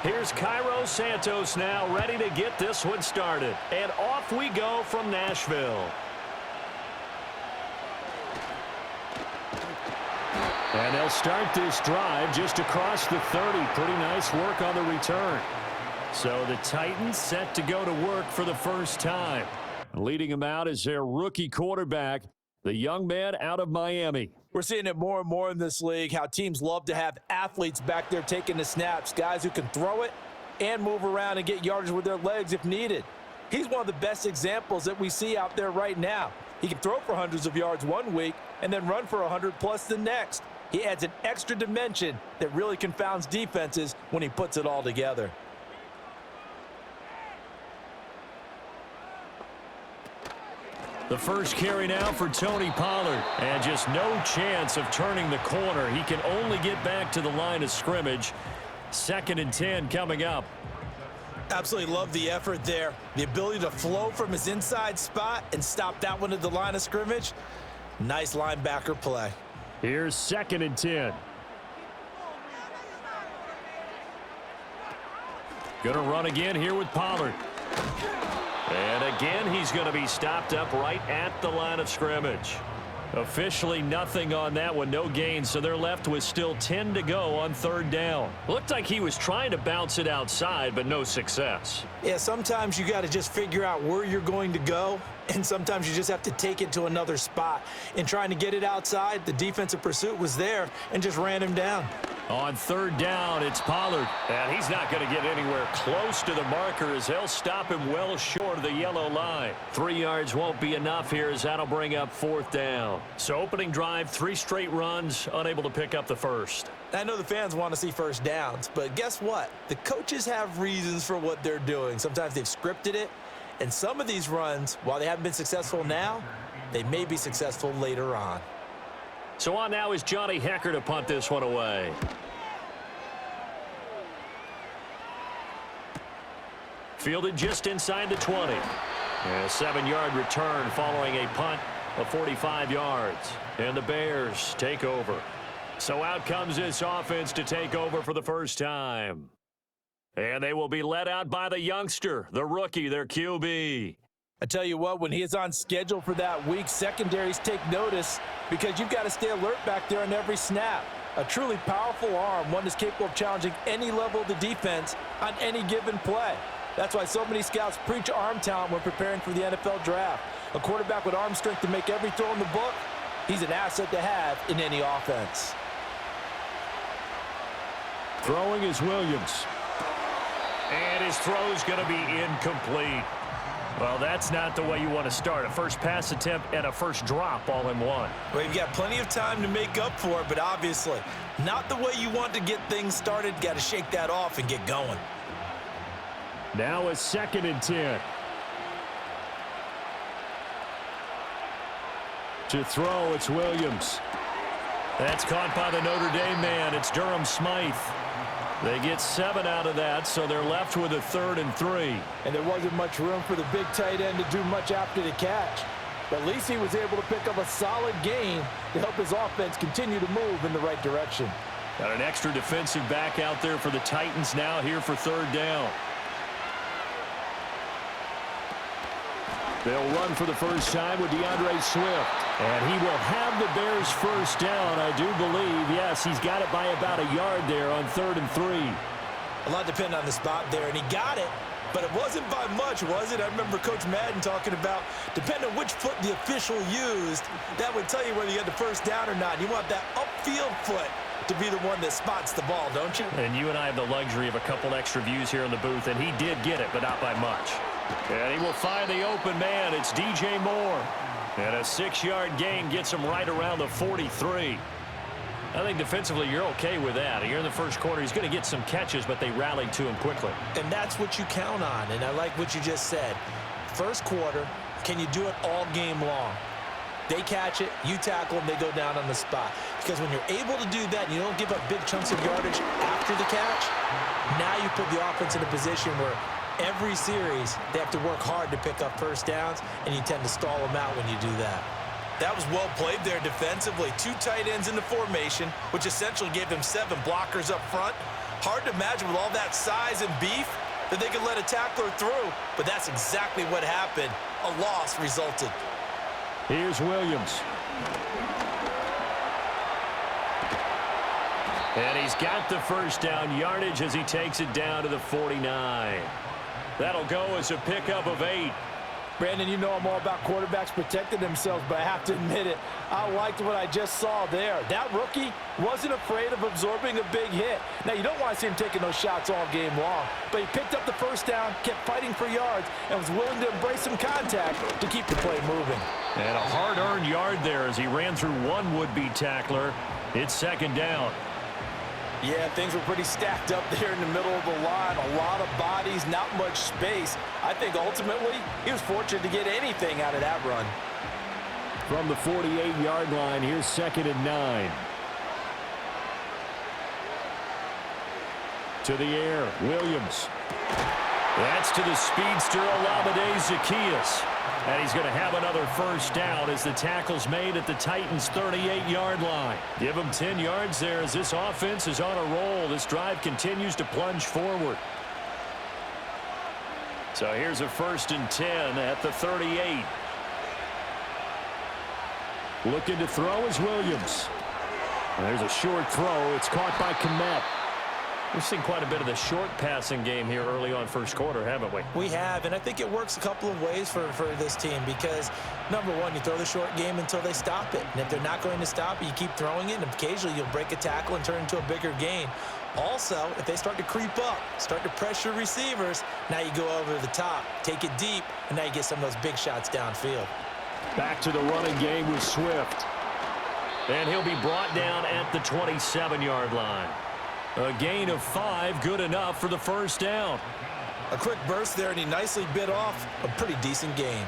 Here's Cairo Santos now ready to get this one started. And off we go from Nashville. And they'll start this drive just across the 30. Pretty nice work on the return. So the Titans set to go to work for the first time. Leading them out is their rookie quarterback, the young man out of Miami. We're seeing it more and more in this league, how teams love to have athletes back there taking the snaps, guys who can throw it and move around and get yardage with their legs if needed. He's one of the best examples that we see out there right now. He can throw for hundreds of yards one week and then run for 100+ the next. He adds an extra dimension that really confounds defenses when he puts it all together. The first carry now for Tony Pollard. And just no chance of turning the corner. He can only get back to the line of scrimmage. 2nd and 10 coming up. Absolutely love the effort there. The ability to flow from his inside spot and stop that one at the line of scrimmage. Nice linebacker play. Here's 2nd and 10. Gonna run again here with Pollard. And again, he's going to be stopped up right at the line of scrimmage. Officially nothing on that one, no gain, so they're left with still 10 to go on 3rd down. Looked like he was trying to bounce it outside, but no success. Yeah, sometimes you got to just figure out where you're going to go, and sometimes you just have to take it to another spot. In trying to get it outside, the defensive pursuit was there and just ran him down. On 3rd down, it's Pollard. And he's not going to get anywhere close to the marker as they'll stop him well short of the yellow line. 3 yards won't be enough here as that'll bring up 4th down. So opening drive, 3 straight runs, unable to pick up the first. I know the fans want to see first downs, but guess what? The coaches have reasons for what they're doing. Sometimes they've scripted it, and some of these runs, while they haven't been successful now, they may be successful later on. So on now is Johnny Hecker to punt this one away. Fielded just inside the 20. And a 7-yard return following a punt of 45 yards. And the Bears take over. So out comes this offense to take over for the first time. And they will be led out by the youngster, the rookie, their QB. I tell you what, when he is on schedule for that week, secondaries take notice because you've got to stay alert back there on every snap. A truly powerful arm, one that's capable of challenging any level of the defense on any given play. That's why so many scouts preach arm talent when preparing for the NFL draft. A quarterback with arm strength to make every throw in the book, he's an asset to have in any offense. Throwing is Williams. And his throw's going to be incomplete. Well, that's not the way you want to start. A first pass attempt and a first drop all in one. Well, you've got plenty of time to make up for it, but obviously not the way you want to get things started. Got to shake that off and get going. Now a 2nd and 10. To throw, it's Williams. That's caught by the Notre Dame man. It's Durham Smythe. They get 7 out of that, so they're left with a 3rd and 3. And there wasn't much room for the big tight end to do much after the catch. But at least he was able to pick up a solid gain to help his offense continue to move in the right direction. Got an extra defensive back out there for the Titans now here for 3rd down. They'll run for the first time with DeAndre Swift. And he will have the Bears first down, I do believe. Yes, he's got it by about a yard there on 3rd and 3. A lot depended on the spot there, and he got it. But it wasn't by much, was it? I remember Coach Madden talking about, depending on which foot the official used, that would tell you whether you had the first down or not. You want that upfield foot to be the one that spots the ball, don't you? And you and I have the luxury of a couple extra views here in the booth, and he did get it, but not by much. And he will find the open man. It's DJ Moore. And a 6-yard gain gets him right around the 43. I think defensively you're okay with that. Here in the first quarter, he's going to get some catches, but they rallied to him quickly. And that's what you count on, and I like what you just said. First quarter, can you do it all game long? They catch it, you tackle them, they go down on the spot. Because when you're able to do that and you don't give up big chunks of yardage after the catch, now you put the offense in a position where every series they have to work hard to pick up first downs, and you tend to stall them out when you do that. That was well played there defensively. 2 tight ends in the formation, which essentially gave them 7 blockers up front. Hard to imagine with all that size and beef that they could let a tackler through, but that's exactly what happened. A loss resulted. Here's Williams. And he's got the first down yardage as he takes it down to the 49. That'll go as a pickup of 8. Brandon, you know I'm all about quarterbacks protecting themselves, but I have to admit it, I liked what I just saw there. That rookie wasn't afraid of absorbing a big hit. Now, you don't want to see him taking those shots all game long, but he picked up the first down, kept fighting for yards, and was willing to embrace some contact to keep the play moving. And a hard-earned yard there as he ran through one would-be tackler. It's second down. Yeah, things were pretty stacked up there in the middle of the line. A lot of bodies, not much space. I think ultimately he was fortunate to get anything out of that run. From the 48-yard line, here's 2nd and 9. To the air, Williams. That's to the speedster, All-Madden Zacchaeus. And he's going to have another first down as the tackle's made at the Titans' 38-yard line. Give him 10 yards there as this offense is on a roll. This drive continues to plunge forward. So here's a 1st and 10 at the 38. Looking to throw is Williams. There's a short throw. It's caught by Kmet. We've seen quite a bit of the short passing game here early on first quarter, haven't we? We have, and I think it works a couple of ways for this team because, number one, you throw the short game until they stop it. And if they're not going to stop it, you keep throwing it, and occasionally you'll break a tackle and turn it into a bigger gain. Also, if they start to creep up, start to pressure receivers, now you go over the top, take it deep, and now you get some of those big shots downfield. Back to the running game with Swift. And he'll be brought down at the 27-yard line. A gain of 5, good enough for the first down. A quick burst there, and he nicely bit off a pretty decent gain.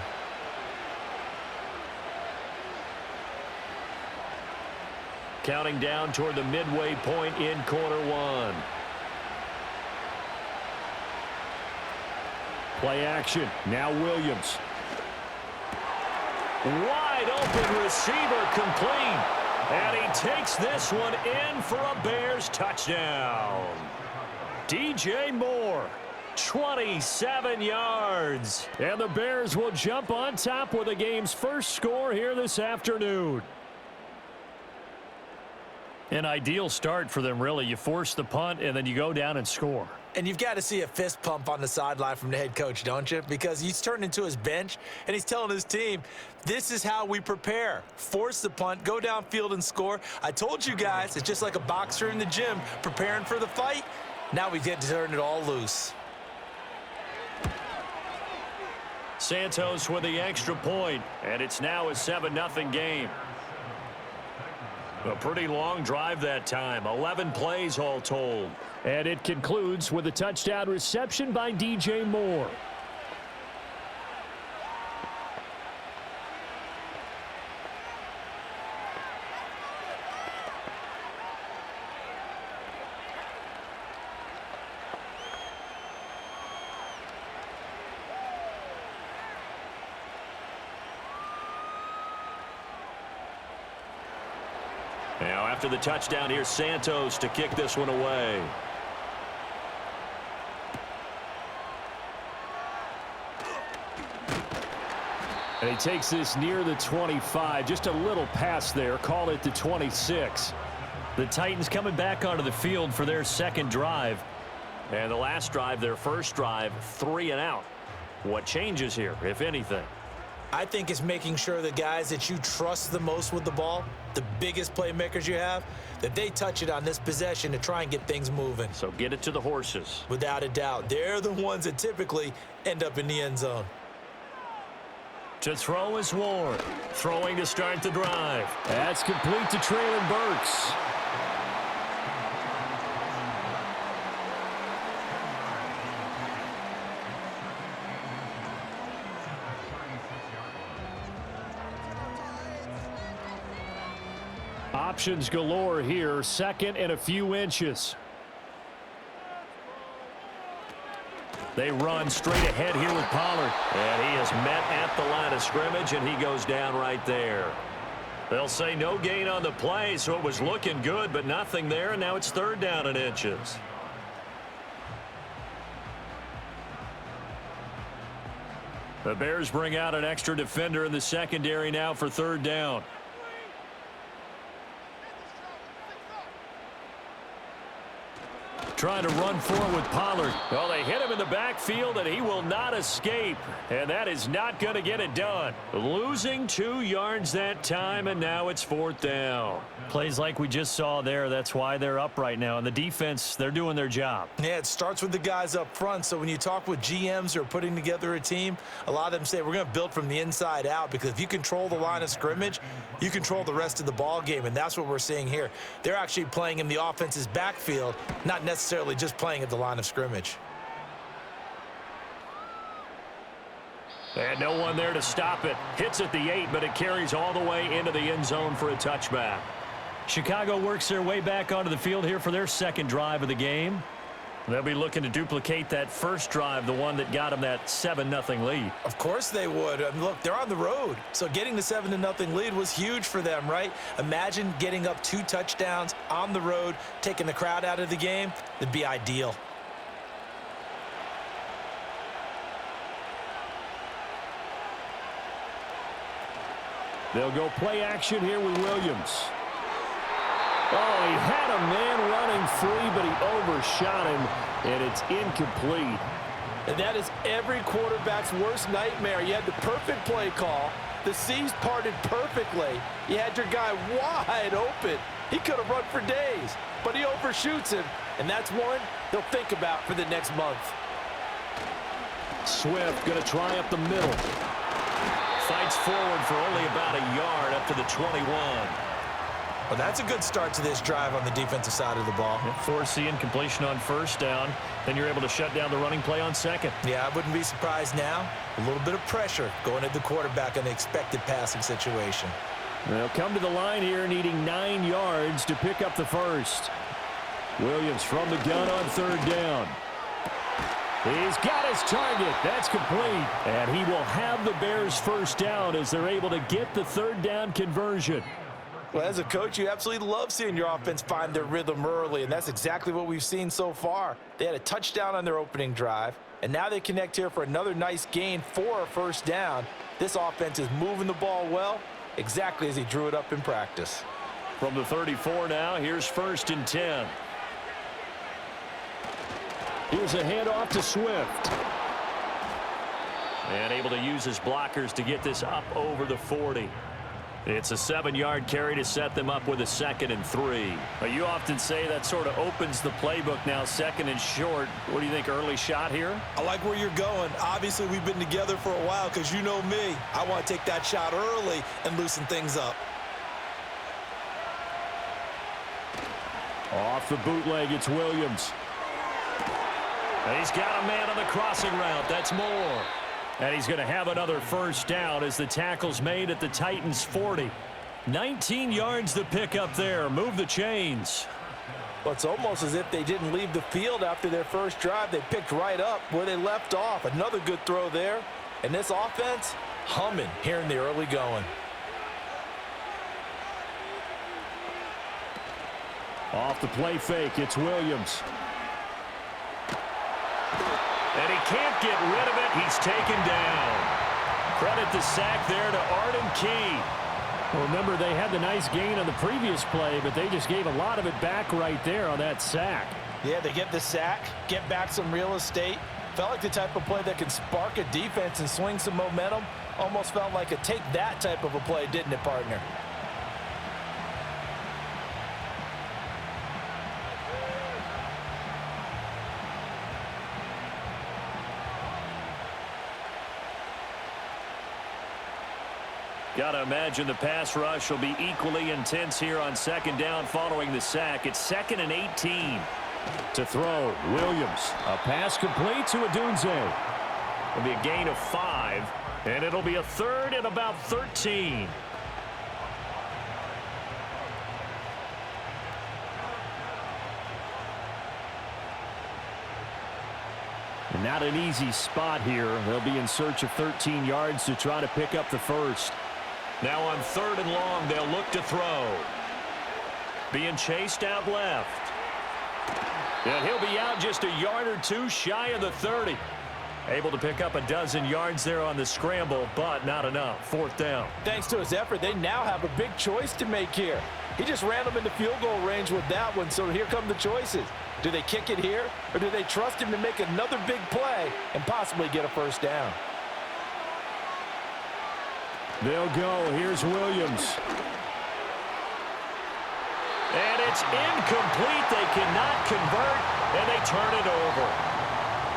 Counting down toward the midway point in quarter one. Play action. Now Williams. Wide open receiver complete. And he takes this one in for a Bears touchdown. DJ Moore, 27 yards. And the Bears will jump on top with the game's first score here this afternoon. An ideal start for them, really. You force the punt, and then you go down and score. And you've got to see a fist pump on the sideline from the head coach, don't you? Because he's turned into his bench, and he's telling his team, this is how we prepare. Force the punt, go downfield and score. I told you guys, it's just like a boxer in the gym preparing for the fight. Now we get to turn it all loose. Santos with the extra point, and it's now a 7-0 game. A pretty long drive that time, 11 plays all told. And it concludes with a touchdown reception by DJ Moore. Now after the touchdown, here's Santos to kick this one away. And he takes this near the 25. Just a little pass there. Call it the 26. The Titans coming back onto the field for their second drive. And the last drive, their first drive, 3 and out. What changes here, if anything? I think it's making sure the guys that you trust the most with the ball, the biggest playmakers you have, that they touch it on this possession to try and get things moving. So get it to the horses. Without a doubt. They're the ones that typically end up in the end zone. To throw is Ward. Throwing to start the drive. That's complete to Traylon Burks. Options galore here. Second and a few inches. They run straight ahead here with Pollard. And he is met at the line of scrimmage, and he goes down right there. They'll say no gain on the play, so it was looking good, but nothing there, and now it's 3rd down and inches. The Bears bring out an extra defender in the secondary now for third down. Trying to run forward with Pollard. Well, they hit him in the backfield, and he will not escape. And that is not going to get it done. Losing 2 yards that time, and now it's fourth down. Plays like we just saw there. That's why they're up right now. And the defense, they're doing their job. Yeah, it starts with the guys up front. So when you talk with GMs who are putting together a team, a lot of them say we're going to build from the inside out, because if you control the line of scrimmage, you control the rest of the ball game, and that's what we're seeing here. They're actually playing in the offense's backfield, not necessarily just playing at the line of scrimmage. And no one there to stop it. Hits at the 8, but it carries all the way into the end zone for a touchback. Chicago works their way back onto the field here for their second drive of the game. They'll be looking to duplicate that first drive, the one that got them that 7-0 lead. Of course they would. I mean, look, they're on the road. So getting the 7-0 lead was huge for them, right? Imagine getting up 2 touchdowns on the road, taking the crowd out of the game. It'd be ideal. They'll go play action here with Williams. Oh, he had a man running free, but he overshot him, and it's incomplete. And that is every quarterback's worst nightmare. You had the perfect play call. The C's parted perfectly. You had your guy wide open. He could have run for days, but he overshoots him, and that's one he'll think about for the next month. Swift going to try up the middle. Fights forward for only about a yard up to the 21. Well, that's a good start to this drive on the defensive side of the ball. Forcing completion on first down. Then you're able to shut down the running play on second. Yeah, I wouldn't be surprised now. A little bit of pressure going at the quarterback in the expected passing situation. They'll come to the line here needing 9 yards to pick up the first. Williams from the gun on third down. He's got his target. That's complete. And he will have the Bears first down as they're able to get the third down conversion. Well, as a coach, you absolutely love seeing your offense find their rhythm early, and that's exactly what we've seen so far. They had a touchdown on their opening drive, and now they connect here for another nice gain for a first down. This offense is moving the ball well, exactly as he drew it up in practice. From the 34 now, here's 1st and 10. Here's a handoff to Swift. And able to use his blockers to get this up over the 40. It's a 7-yard carry to set them up with a 2nd and 3. You often say that sort of opens the playbook now, 2nd and short. What do you think, early shot here? I like where you're going. Obviously, we've been together for a while because you know me. I want to take that shot early and loosen things up. Off the bootleg, it's Williams. He's got a man on the crossing route. That's Moore. And he's going to have another first down as the tackle's made at the Titans' 40. 19 yards to pick up there. Move the chains. Well, it's almost as if they didn't leave the field after their first drive. They picked right up where they left off. Another good throw there. And this offense, humming here in the early going. Off the play fake, it's Williams. And he can't get rid of it. He's taken down. Credit the sack there to Arden Key. Well, remember, they had the nice gain on the previous play, but they just gave a lot of it back right there on that sack. Yeah, they get the sack, get back some real estate. Felt like the type of play that can spark a defense and swing some momentum. Almost felt like a take that type of a play, didn't it, partner? Got to imagine the pass rush will be equally intense here on 2nd down following the sack. It's 2nd and 18. To throw, Williams. A pass complete to Adunze. It'll be a gain of 5, and it'll be a 3rd and about 13. And not an easy spot here. They'll be in search of 13 yards to try to pick up the first. Now on 3rd and long, they'll look to throw. Being chased out left. And he'll be out just a yard or two shy of the 30. Able to pick up a dozen yards there on the scramble, but not enough. Fourth down. Thanks to his effort, they now have a big choice to make here. He just ran them into field goal range with that one, so here come the choices. Do they kick it here, or do they trust him to make another big play and possibly get a first down? They'll go. Here's Williams. And it's incomplete. They cannot convert, and they turn it over.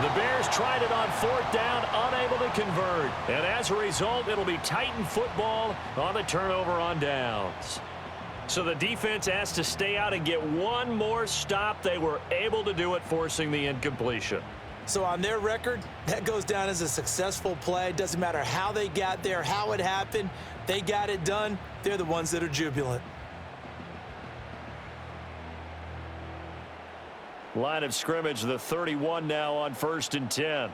The Bears tried it on fourth down, unable to convert. And as a result, it'll be Titan football on the turnover on downs. So the defense has to stay out and get one more stop. They were able to do it, forcing the incompletion. So on their record, that goes down as a successful play. Doesn't matter how they got there, how it happened. They got it done. They're the ones that are jubilant. Line of scrimmage, the 31 now on 1st and 10.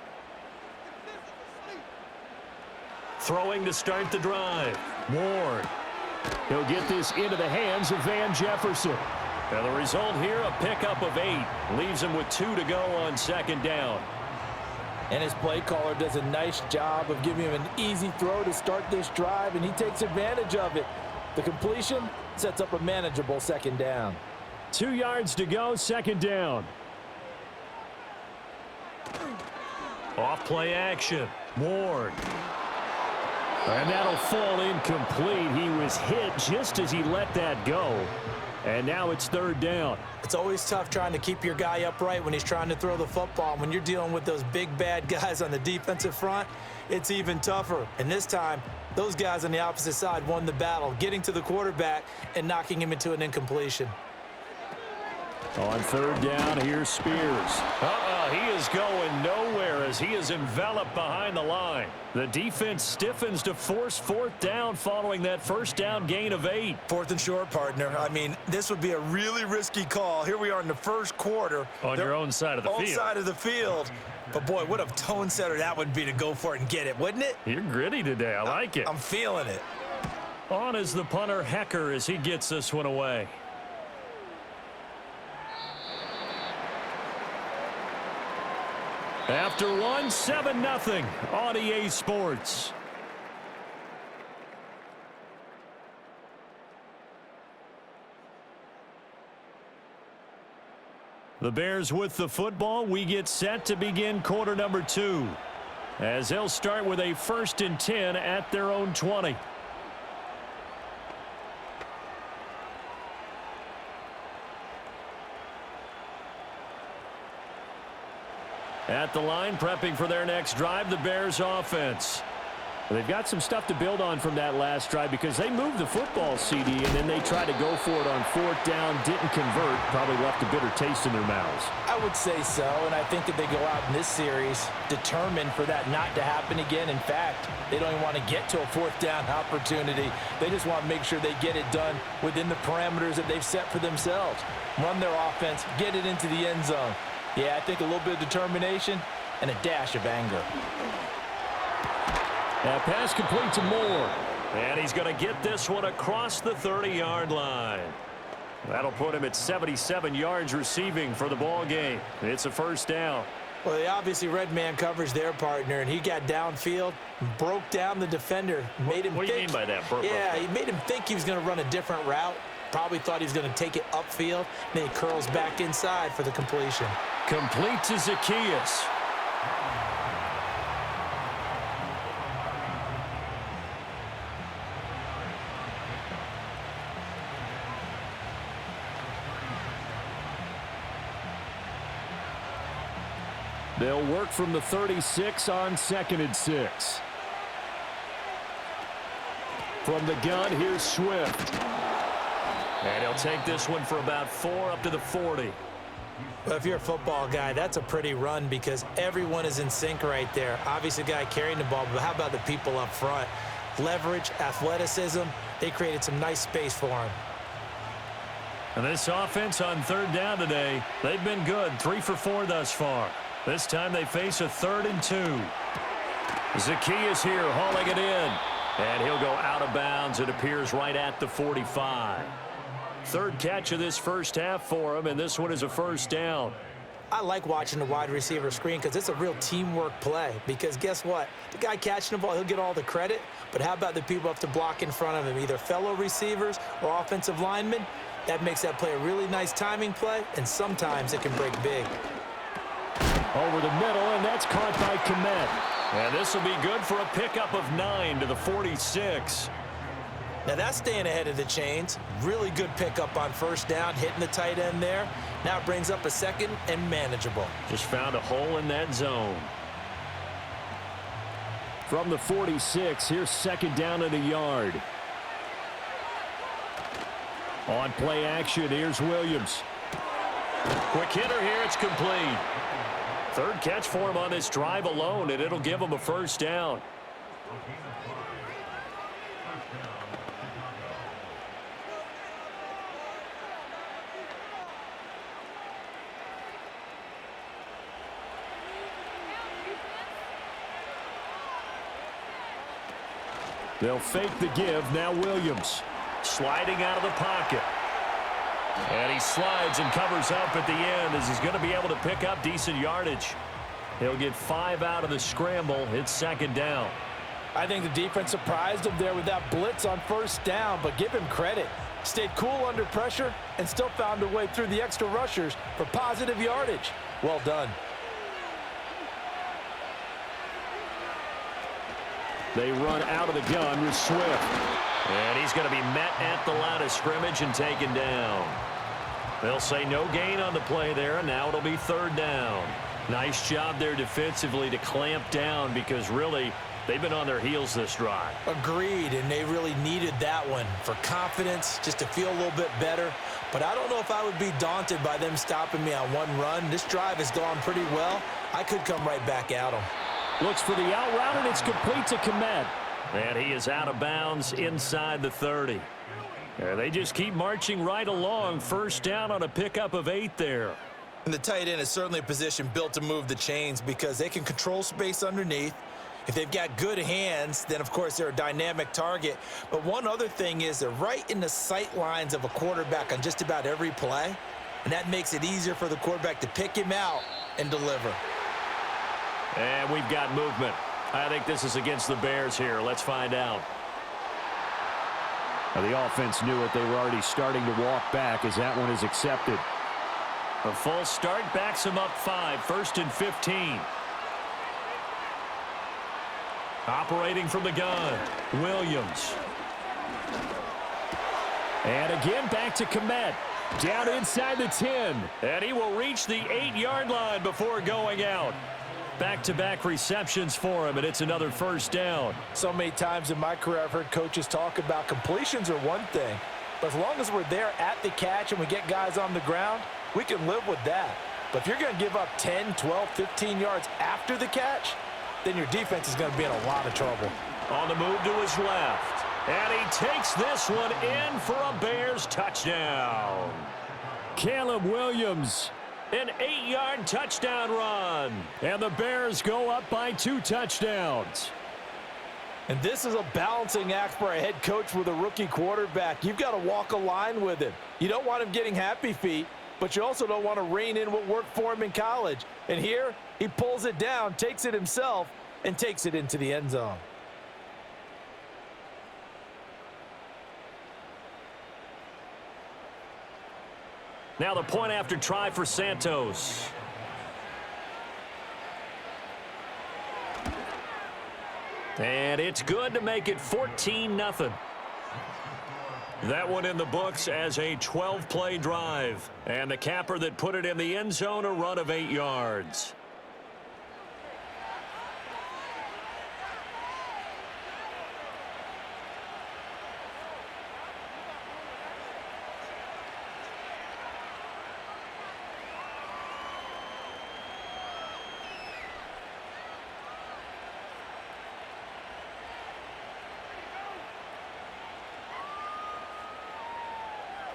Throwing to start the drive. Ward. He'll get this into the hands of Van Jefferson. And the result here, a pickup of 8. Leaves him with 2 to go on 2nd down. And his play caller does a nice job of giving him an easy throw to start this drive, and he takes advantage of it. The completion sets up a manageable 2nd down. 2 yards to go, 2nd down. Off play action. Ward. And that'll fall incomplete. He was hit just as he let that go. And now it's 3rd down. It's always tough trying to keep your guy upright when he's trying to throw the football. When you're dealing with those big bad guys on the defensive front, it's even tougher. And this time, those guys on the opposite side won the battle, getting to the quarterback and knocking him into an incompletion. On 3rd down, here's Spears. He is going nowhere as he is enveloped behind the line. The defense stiffens to force 4th down following that 1st down gain of 8. 4th and short, partner. I mean, this would be a really risky call. Here we are in the 1st quarter. On your own side of the field. Own side of the field. But, boy, what a tone setter that would be to go for it and get it, wouldn't it? You're gritty today. I like it. I'm feeling it. On is the punter, Hecker, as he gets this one away. After 7-0 on EA Sports. The Bears with the football. We get set to begin quarter number 2. As they'll start with a 1st and 10 at their own 20. At the line, prepping for their next drive, the Bears offense. They've got some stuff to build on from that last drive because they moved the football, CD, and then they tried to go for it on 4th down, didn't convert, probably left a bitter taste in their mouths. I would say so, and I think that they go out in this series determined for that not to happen again. In fact, they don't even want to get to a 4th down opportunity. They just want to make sure they get it done within the parameters that they've set for themselves. Run their offense, get it into the end zone. Yeah, I think a little bit of determination and a dash of anger. That pass complete to Moore. And he's going to get this one across the 30-yard line. That'll put him at 77 yards receiving for the ball game. It's a 1st down. Well, they obviously red man coverage their partner, and he got downfield, broke down the defender, made him What do you mean by that, Burpo? Yeah, he made him think he was going to run a different route. Probably thought he was going to take it upfield. Then he curls back inside for the completion. Complete to Zacchaeus. They'll work from the 36 on 2nd and 6. From the gun, here's Swift. And he'll take this one for about 4 up to the 40. Well, if you're a football guy, that's a pretty run because everyone is in sync right there. Obviously, the guy carrying the ball, but how about the people up front? Leverage, athleticism, they created some nice space for him. And this offense on 3rd down today, they've been good. 3 for 4 thus far. This time they face a 3rd and 2. Zacchaeus here hauling it in. And he'll go out of bounds. It appears right at the 45. 3rd catch of this 1st half for him, and this one is a 1st down. I like watching the wide receiver screen because it's a real teamwork play. Because guess what? The guy catching the ball, he'll get all the credit. But how about the people up to block in front of him, either fellow receivers or offensive linemen? That makes that play a really nice timing play, and sometimes it can break big. Over the middle, and that's caught by Komet. And this will be good for a pickup of 9 to the 46. Now that's staying ahead of the chains. Really good pickup on first down, hitting the tight end there. Now it brings up a second and manageable. Just found a hole in that zone. From the 46, here's second down and a yard. On play action, here's Williams. Quick hitter here, it's complete. Third catch for him on this drive alone, and it'll give him a first down. They'll fake the give. Now Williams. Sliding out of the pocket. And he slides and covers up at the end as he's going to be able to pick up decent yardage. He'll get 5 out of the scramble. It's second down. I think the defense surprised him there with that blitz on first down, but give him credit. Stayed cool under pressure and still found a way through the extra rushers for positive yardage. Well done. They run out of the gun with Swift. And he's going to be met at the line of scrimmage and taken down. They'll say no gain on the play there, and now it'll be third down. Nice job there defensively to clamp down because really they've been on their heels this drive. Agreed, and they really needed that one for confidence, just to feel a little bit better. But I don't know if I would be daunted by them stopping me on one run. This drive has gone pretty well. I could come right back at them. Looks for the out route, and it's complete to Komet. And he is out of bounds inside the 30. And they just keep marching right along. First down on a pickup of 8 there. And the tight end is certainly a position built to move the chains because they can control space underneath. If they've got good hands, then, of course, they're a dynamic target. But one other thing is they're right in the sight lines of a quarterback on just about every play. And that makes it easier for the quarterback to pick him out and deliver. And we've got movement. I think this is against the Bears here. Let's find out. Now, the offense knew it. They were already starting to walk back as that one is accepted. A full start backs him up 5. First and 15. Operating from the gun, Williams. And again, back to Komet. Down inside the 10. And he will reach the 8-yard line before going out. Back-to-back receptions for him, and it's another first down. So many times in my career I've heard coaches talk about completions are one thing, but as long as we're there at the catch and we get guys on the ground, we can live with that. But if you're going to give up 10, 12, 15 yards after the catch, then your defense is going to be in a lot of trouble. On the move to his left. And he takes this one in for a Bears touchdown. Caleb Williams. An 8-yard touchdown run. And the Bears go up by 2 touchdowns. And this is a balancing act for a head coach with a rookie quarterback. You've got to walk a line with him. You don't want him getting happy feet, but you also don't want to rein in what worked for him in college. And here, he pulls it down, takes it himself, and takes it into the end zone. Now the point after try for Santos. And it's good to make it 14-0. That one in the books as a 12-play drive. And the capper that put it in the end zone, a run of 8 yards.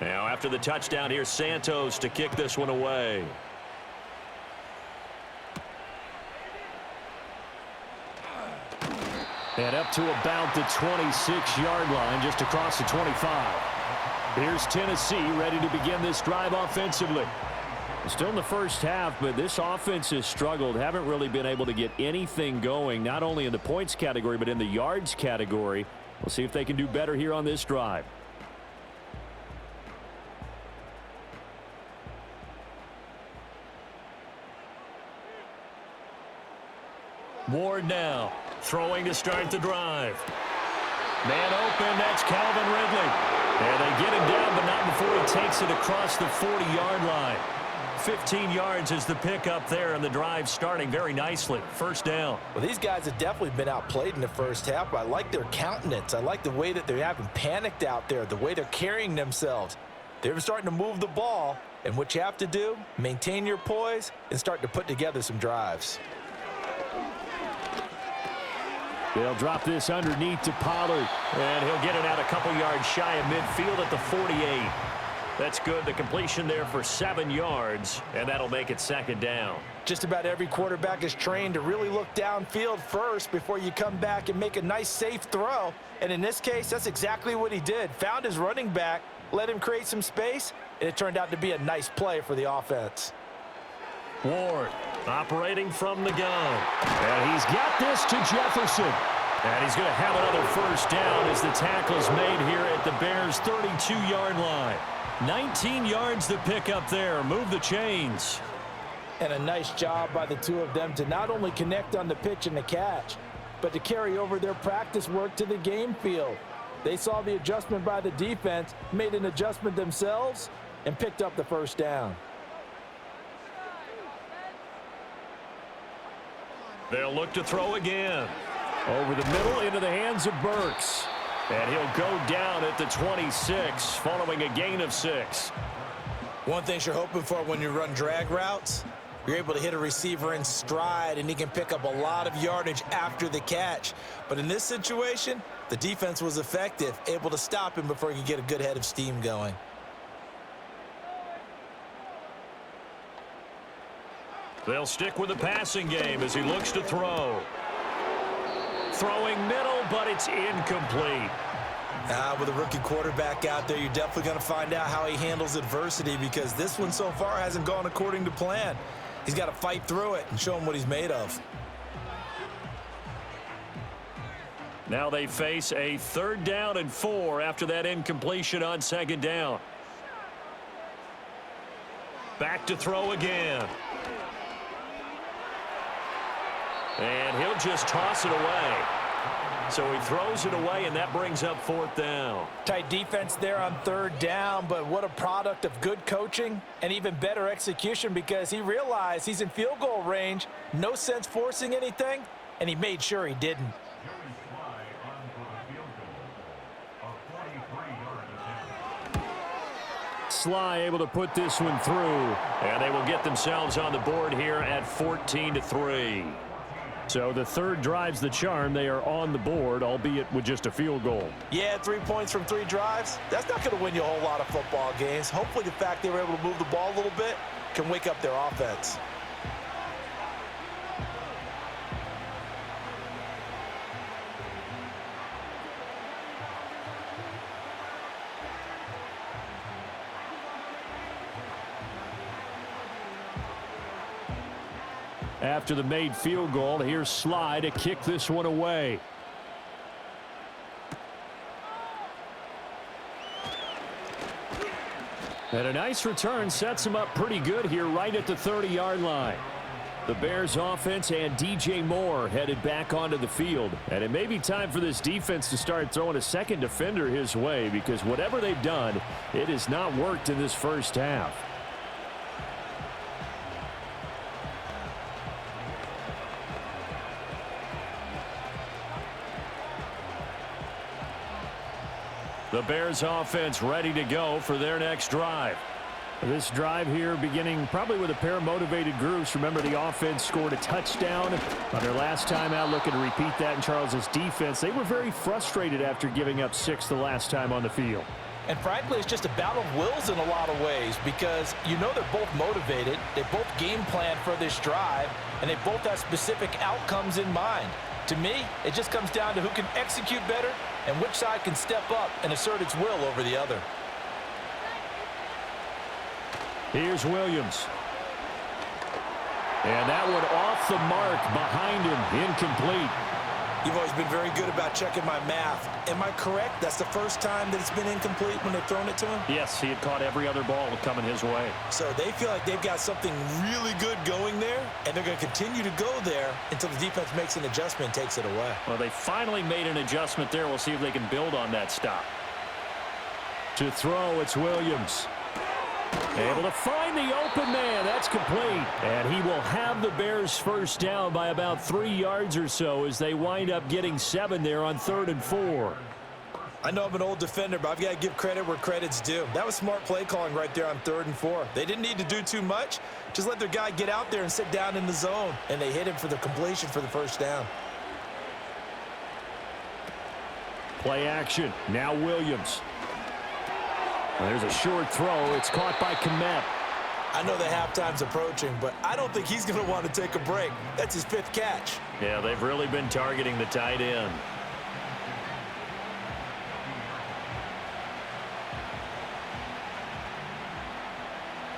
Now, after the touchdown, here's Santos to kick this one away. And up to about the 26-yard line, just across the 25. Here's Tennessee ready to begin this drive offensively. Still in the first half, but this offense has struggled. Haven't really been able to get anything going, not only in the points category, but in the yards category. We'll see if they can do better here on this drive. Ward now throwing to start the drive. Man open, that's Calvin Ridley. And they get him down, but not before he takes it across the 40-yard line. 15 yards is the pickup there, and the drive starting very nicely. First down. Well, these guys have definitely been outplayed in the first half. I like their countenance. I like the way that they haven't panicked out there, the way they're carrying themselves. They're starting to move the ball, and what you have to do, maintain your poise and start to put together some drives. They'll drop this underneath to Pollard. And he'll get it out a couple yards shy of midfield at the 48. That's good. The completion there for 7 yards, and that'll make it second down. Just about every quarterback is trained to really look downfield first before you come back and make a nice, safe throw. And in this case, that's exactly what he did. Found his running back, let him create some space, and it turned out to be a nice play for the offense. Ward operating from the gun. And he's got this to Jefferson. And he's going to have another first down as the tackle's made here at the Bears' 32-yard line. 19 yards to pick up there. Move the chains. And a nice job by the two of them to not only connect on the pitch and the catch, but to carry over their practice work to the game field. They saw the adjustment by the defense, made an adjustment themselves, and picked up the first down. They'll look to throw again. Over the middle into the hands of Burks. And he'll go down at the 26 following a gain of 6. One thing you're hoping for when you run drag routes, you're able to hit a receiver in stride, and he can pick up a lot of yardage after the catch. But in this situation, the defense was effective, able to stop him before he could get a good head of steam going. They'll stick with the passing game as he looks to throw. Throwing middle, but it's incomplete. With a rookie quarterback out there, you're definitely going to find out how he handles adversity, because this one so far hasn't gone according to plan. He's got to fight through it and show him what he's made of. Now they face a 3rd down and 4 after that incompletion on 2nd down. Back to throw again. And he'll just toss it away. So he throws it away, and that brings up 4th down. Tight defense there on 3rd down, but what a product of good coaching and even better execution, because he realized he's in field goal range. No sense forcing anything, and he made sure he didn't. Sly able to put this one through. And they will get themselves on the board here at 14-3. So the 3rd drive's the charm. They are on the board, albeit with just a field goal. Yeah, 3 points from 3 drives. That's not going to win you a whole lot of football games. Hopefully the fact they were able to move the ball a little bit can wake up their offense. After the made field goal, here's Sly to kick this one away. And a nice return sets him up pretty good here right at the 30-yard line. The Bears offense and DJ Moore headed back onto the field. And it may be time for this defense to start throwing a second defender his way, because whatever they've done, it has not worked in this first half. The Bears offense ready to go for their next drive. This drive here beginning probably with a pair of motivated groups. Remember, the offense scored a touchdown on their last time out, looking to repeat that in Charles's defense. They were very frustrated after giving up 6 the last time on the field. And frankly, it's just a battle of wills in a lot of ways, because you know they're both motivated, they both game plan for this drive, and they both have specific outcomes in mind. To me, it just comes down to who can execute better and which side can step up and assert its will over the other. Here's Williams. And that one off the mark behind him, incomplete. You've always been very good about checking my math. Am I correct? That's the first time that it's been incomplete when they've thrown it to him? Yes, he had caught every other ball coming his way. So they feel like they've got something really good going there, and they're going to continue to go there until the defense makes an adjustment and takes it away. Well, they finally made an adjustment there. We'll see if they can build on that stop. To throw, it's Williams. Able to find the open man. That's complete. And he will have the Bears first down by about 3 yards or so as they wind up getting 7 there on 3rd and 4. I know I'm an old defender, but I've got to give credit where credit's due. That was smart play calling right there on 3rd and 4. They didn't need to do too much. Just let their guy get out there and sit down in the zone. And they hit him for the completion for the first down. Play action. Now Williams. There's a short throw. It's caught by Kmet. I know the halftime's approaching, but I don't think he's going to want to take a break. That's his 5th catch. Yeah, they've really been targeting the tight end.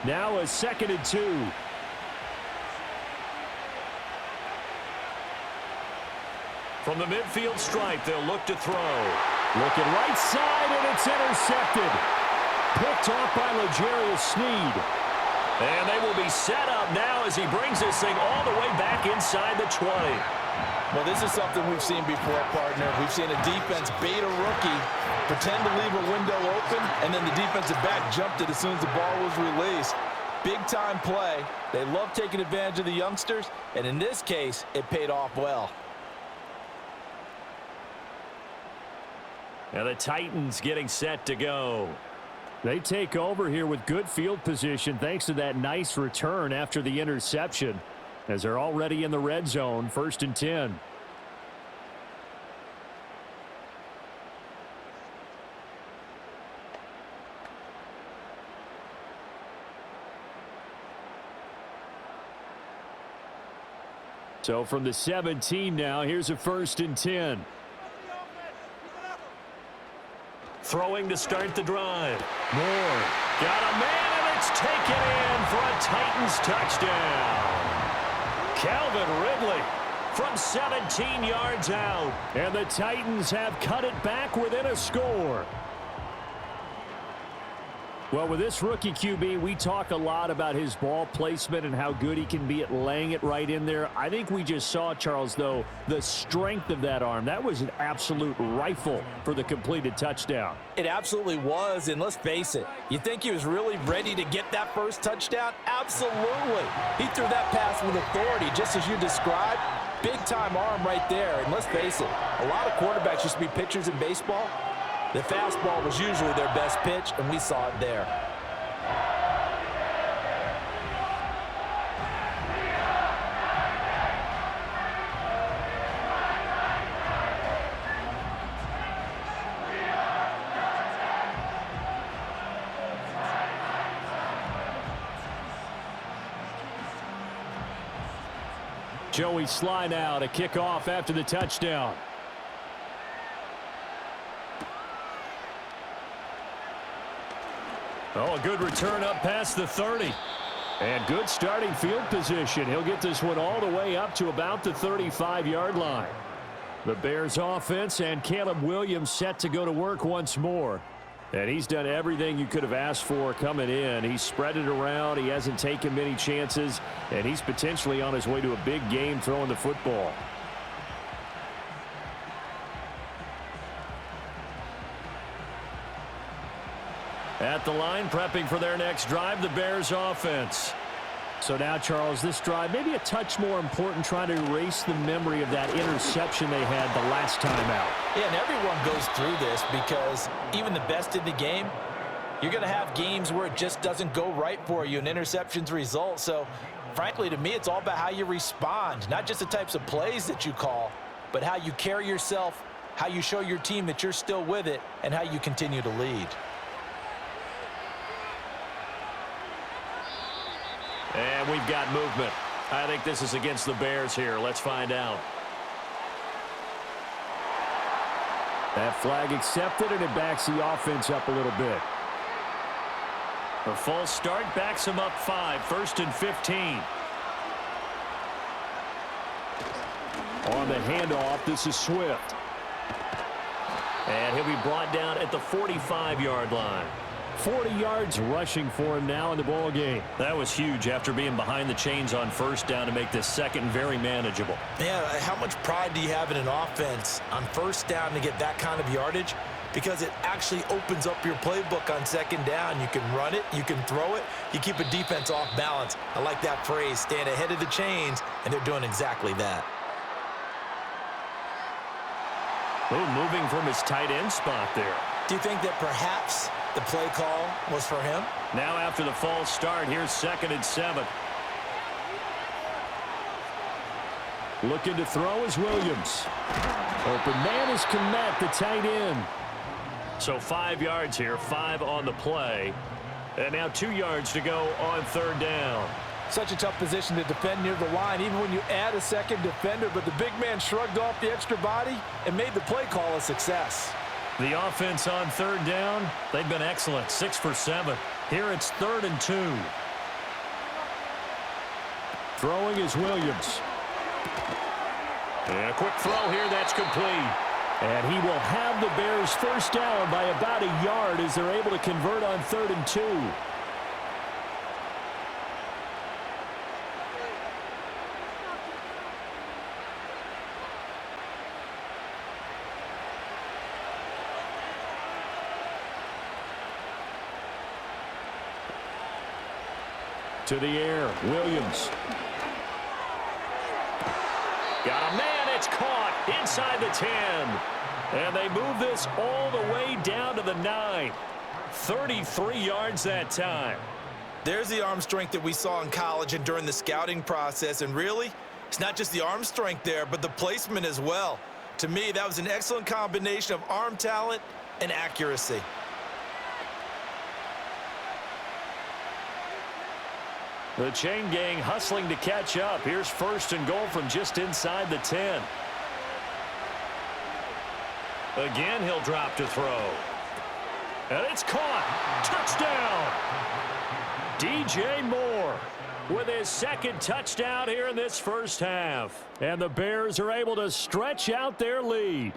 Now a 2nd and 2. From the midfield stripe, they'll look to throw. Looking right side, and it's intercepted. Picked off by L'Jarius Sneed. And they will be set up now as he brings this thing all the way back inside the 20. Well, this is something we've seen before, partner. We've seen a defense bait a rookie, pretend to leave a window open, and then the defensive back jumped it as soon as the ball was released. Big-time play. They love taking advantage of the youngsters, and in this case, it paid off well. And the Titans getting set to go. They take over here with good field position thanks to that nice return after the interception, as they're already in the red zone, 1st and 10. So from the 17 now, here's a 1st and 10. Throwing to start the drive. Moore. Got a man, and it's taken in for a Titans touchdown. Calvin Ridley from 17 yards out. And the Titans have cut it back within a score. Well, with this rookie QB, we talk a lot about his ball placement and how good he can be at laying it right in there. I think we just saw, Charles, though, the strength of that arm. That was an absolute rifle for the completed touchdown. It absolutely was, and let's face it, you think he was really ready to get that first touchdown? Absolutely. He threw that pass with authority, just as you described. Big-time arm right there, and let's face it, a lot of quarterbacks used to be pitchers in baseball. The fastball was usually their best pitch, and we saw it there. Joey Sly now to kick off after the touchdown. Oh, a good return up past the 30. And good starting field position. He'll get this one all the way up to about the 35-yard line. The Bears offense and Caleb Williams set to go to work once more. And he's done everything you could have asked for coming in. He's spread it around. He hasn't taken many chances. And he's potentially on his way to a big game throwing the football. At the line, prepping for their next drive, the Bears offense. So now, Charles, this drive maybe a touch more important, trying to erase the memory of that interception they had the last time out. Yeah, and everyone goes through this because even the best in the game, you're going to have games where it just doesn't go right for you, and interceptions result. So, frankly, to me, it's all about how you respond, not just the types of plays that you call, but how you carry yourself, how you show your team that you're still with it, and how you continue to lead. And we've got movement. I think this is against the Bears here. Let's find out. That flag accepted, and it backs the offense up a little bit. A false start backs him up 5, 1st and 15. On the handoff, this is Swift. And he'll be brought down at the 45-yard line. 40 yards rushing for him now in the ball game. That was huge after being behind the chains on first down to make this second very manageable. Yeah, how much pride do you have in an offense on first down to get that kind of yardage? Because it actually opens up your playbook on second down. You can run it, you can throw it, you keep a defense off balance. I like that phrase, stand ahead of the chains, and they're doing exactly that. Oh, moving from his tight end spot there. Do you think that perhaps the play call was for him? Now after the false start, here's 2nd and 7. Looking to throw is Williams. Open man is Komet, the tight end. So 5 yards here, 5 on the play. And now 2 yards to go on 3rd down. Such a tough position to defend near the line, even when you add a second defender, but the big man shrugged off the extra body and made the play call a success. The offense on 3rd down, they've been excellent, 6 for 7. Here it's 3rd and 2. Throwing is Williams. And a quick throw here, that's complete. And he will have the Bears first down by about a yard as they're able to convert on 3rd and 2. To the air, Williams. Got a man, it's caught inside the 10. And they move this all the way down to the 9. 33 yards that time. There's the arm strength that we saw in college and during the scouting process. And really, it's not just the arm strength there, but the placement as well. To me, that was an excellent combination of arm talent and accuracy. The chain gang hustling to catch up. Here's 1st and goal from just inside the 10. Again, he'll drop to throw. And it's caught. Touchdown. DJ Moore with his 2nd touchdown here in this first half. And the Bears are able to stretch out their lead.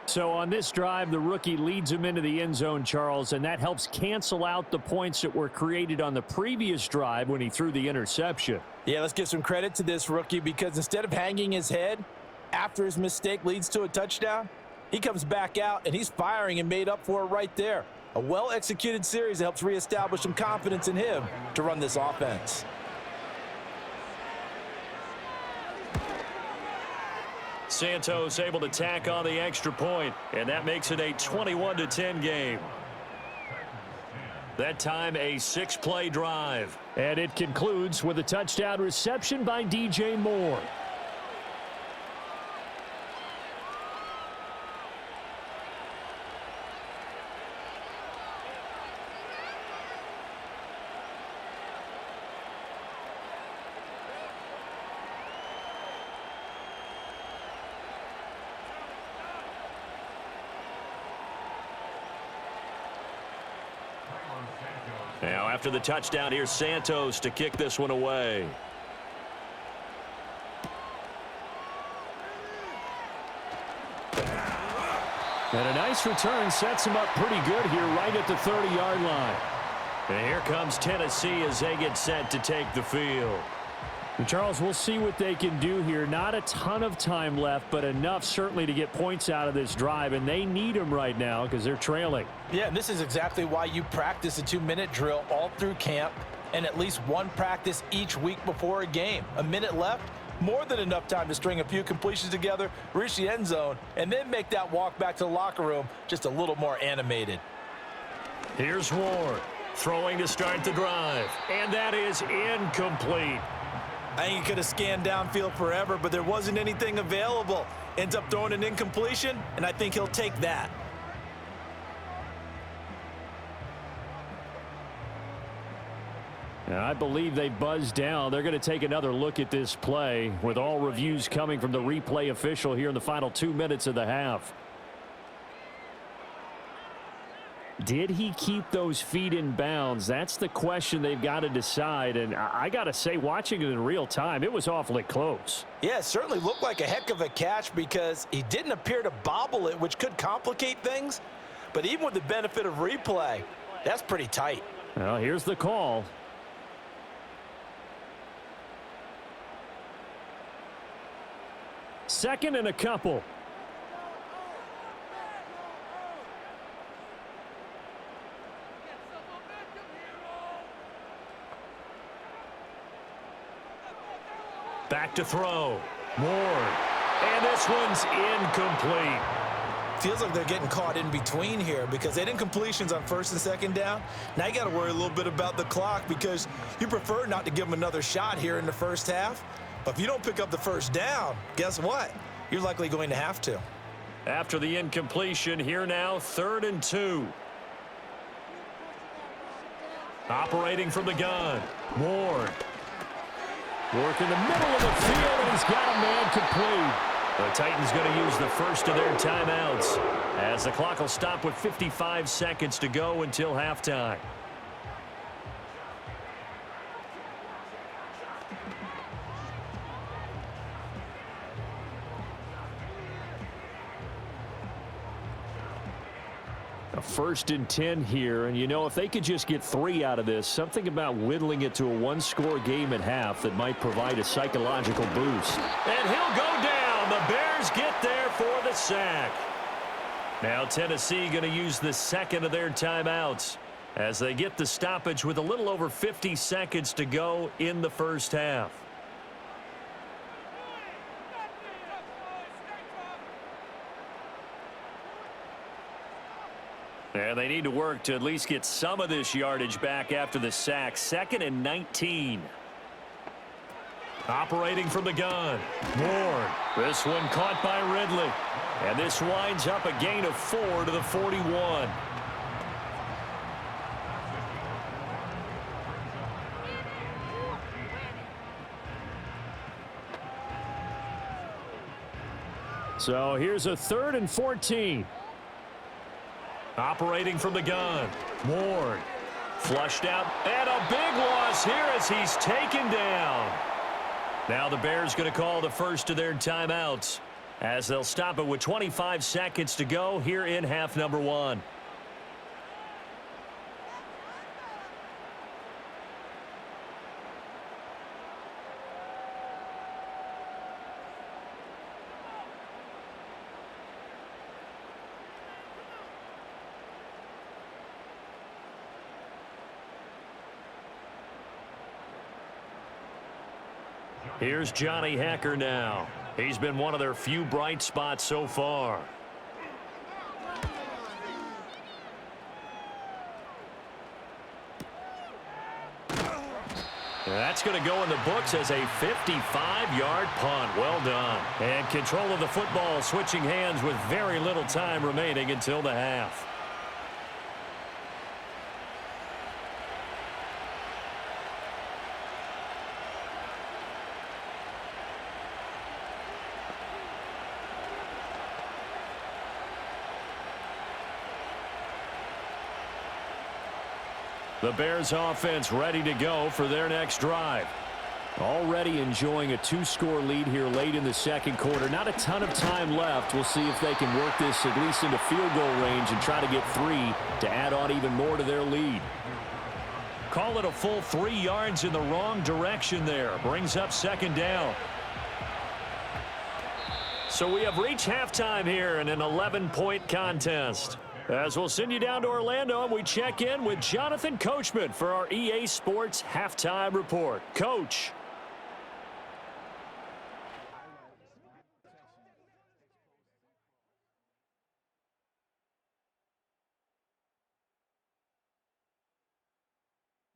So on this drive, the rookie leads him into the end zone, Charles, and that helps cancel out the points that were created on the previous drive when he threw the interception. Yeah, let's give some credit to this rookie because instead of hanging his head after his mistake leads to a touchdown, he comes back out and he's firing and made up for it right there. A well-executed series that helps reestablish some confidence in him to run this offense. Santos able to tack on the extra point, and that makes it a 21-10 game. That time a 6-play drive. And it concludes with a touchdown reception by DJ Moore. Now after the touchdown, here's Santos to kick this one away. And a nice return sets him up pretty good here right at the 30-yard line. And here comes Tennessee as they get set to take the field. And Charles, we'll see what they can do here. Not a ton of time left, but enough certainly to get points out of this drive, and they need them right now because they're trailing. Yeah, and this is exactly why you practice a 2-minute drill all through camp and at least one practice each week before a game. A minute left, more than enough time to string a few completions together, reach the end zone, and then make that walk back to the locker room just a little more animated. Here's Ward throwing to start the drive, and that is incomplete. I think he could have scanned downfield forever, but there wasn't anything available. Ends up throwing an incompletion, and I think he'll take that. And I believe they buzzed down. They're going to take another look at this play with all reviews coming from the replay official here in the final 2 minutes of the half. did he keep those feet in bounds? That's the question they've got to decide. And I got to say, watching it in real time, it was awfully close. Yeah, it certainly looked like a heck of a catch because he didn't appear to bobble it, which could complicate things. But even with the benefit of replay, that's pretty tight. Well, here's the call. Second and a couple. Back to throw. Moore. And this one's incomplete. Feels like they're getting caught in between here because they didn't completions on first and second down. Now you got to worry a little bit about the clock because you prefer not to give them another shot here in the first half. But if you don't pick up the first down, guess what? You're likely going to have to. After the incompletion, here now, 3rd and 2. Operating from the gun. Moore. Work in the middle of the field, and he's got a man complete. The Titans going to use the first of their timeouts as the clock will stop with 55 seconds to go until halftime. A 1st and 10 here, and you know, if they could just get 3 out of this, something about whittling it to a one-score game at half that might provide a psychological boost. And he'll go down. The Bears get there for the sack. Now Tennessee going to use the second of their timeouts as they get the stoppage with a little over 50 seconds to go in the first half. And they need to work to at least get some of this yardage back after the sack. 2nd and 19. Operating from the gun. Moore. This one caught by Ridley. And this winds up a gain of 4 to the 41. So here's a 3rd and 14. Operating from the gun. Ward. Flushed out. And a big loss here as he's taken down. Now the Bears going to call the first of their timeouts as they'll stop it with 25 seconds to go here in half number 1. Here's Johnny Hacker now. He's been one of their few bright spots so far. That's going to go in the books as a 55-yard punt. Well done. And control of the football switching hands with very little time remaining until the half. The Bears offense ready to go for their next drive. Already enjoying a 2-score lead here late in the second quarter. Not a ton of time left. We'll see if they can work this at least into field goal range and try to get 3 to add on even more to their lead. Call it a full 3 yards in the wrong direction there. Brings up 2nd down. So we have reached halftime here in an 11-point contest. As we'll send you down to Orlando, and we check in with Jonathan Coachman for our EA Sports Halftime Report. Coach.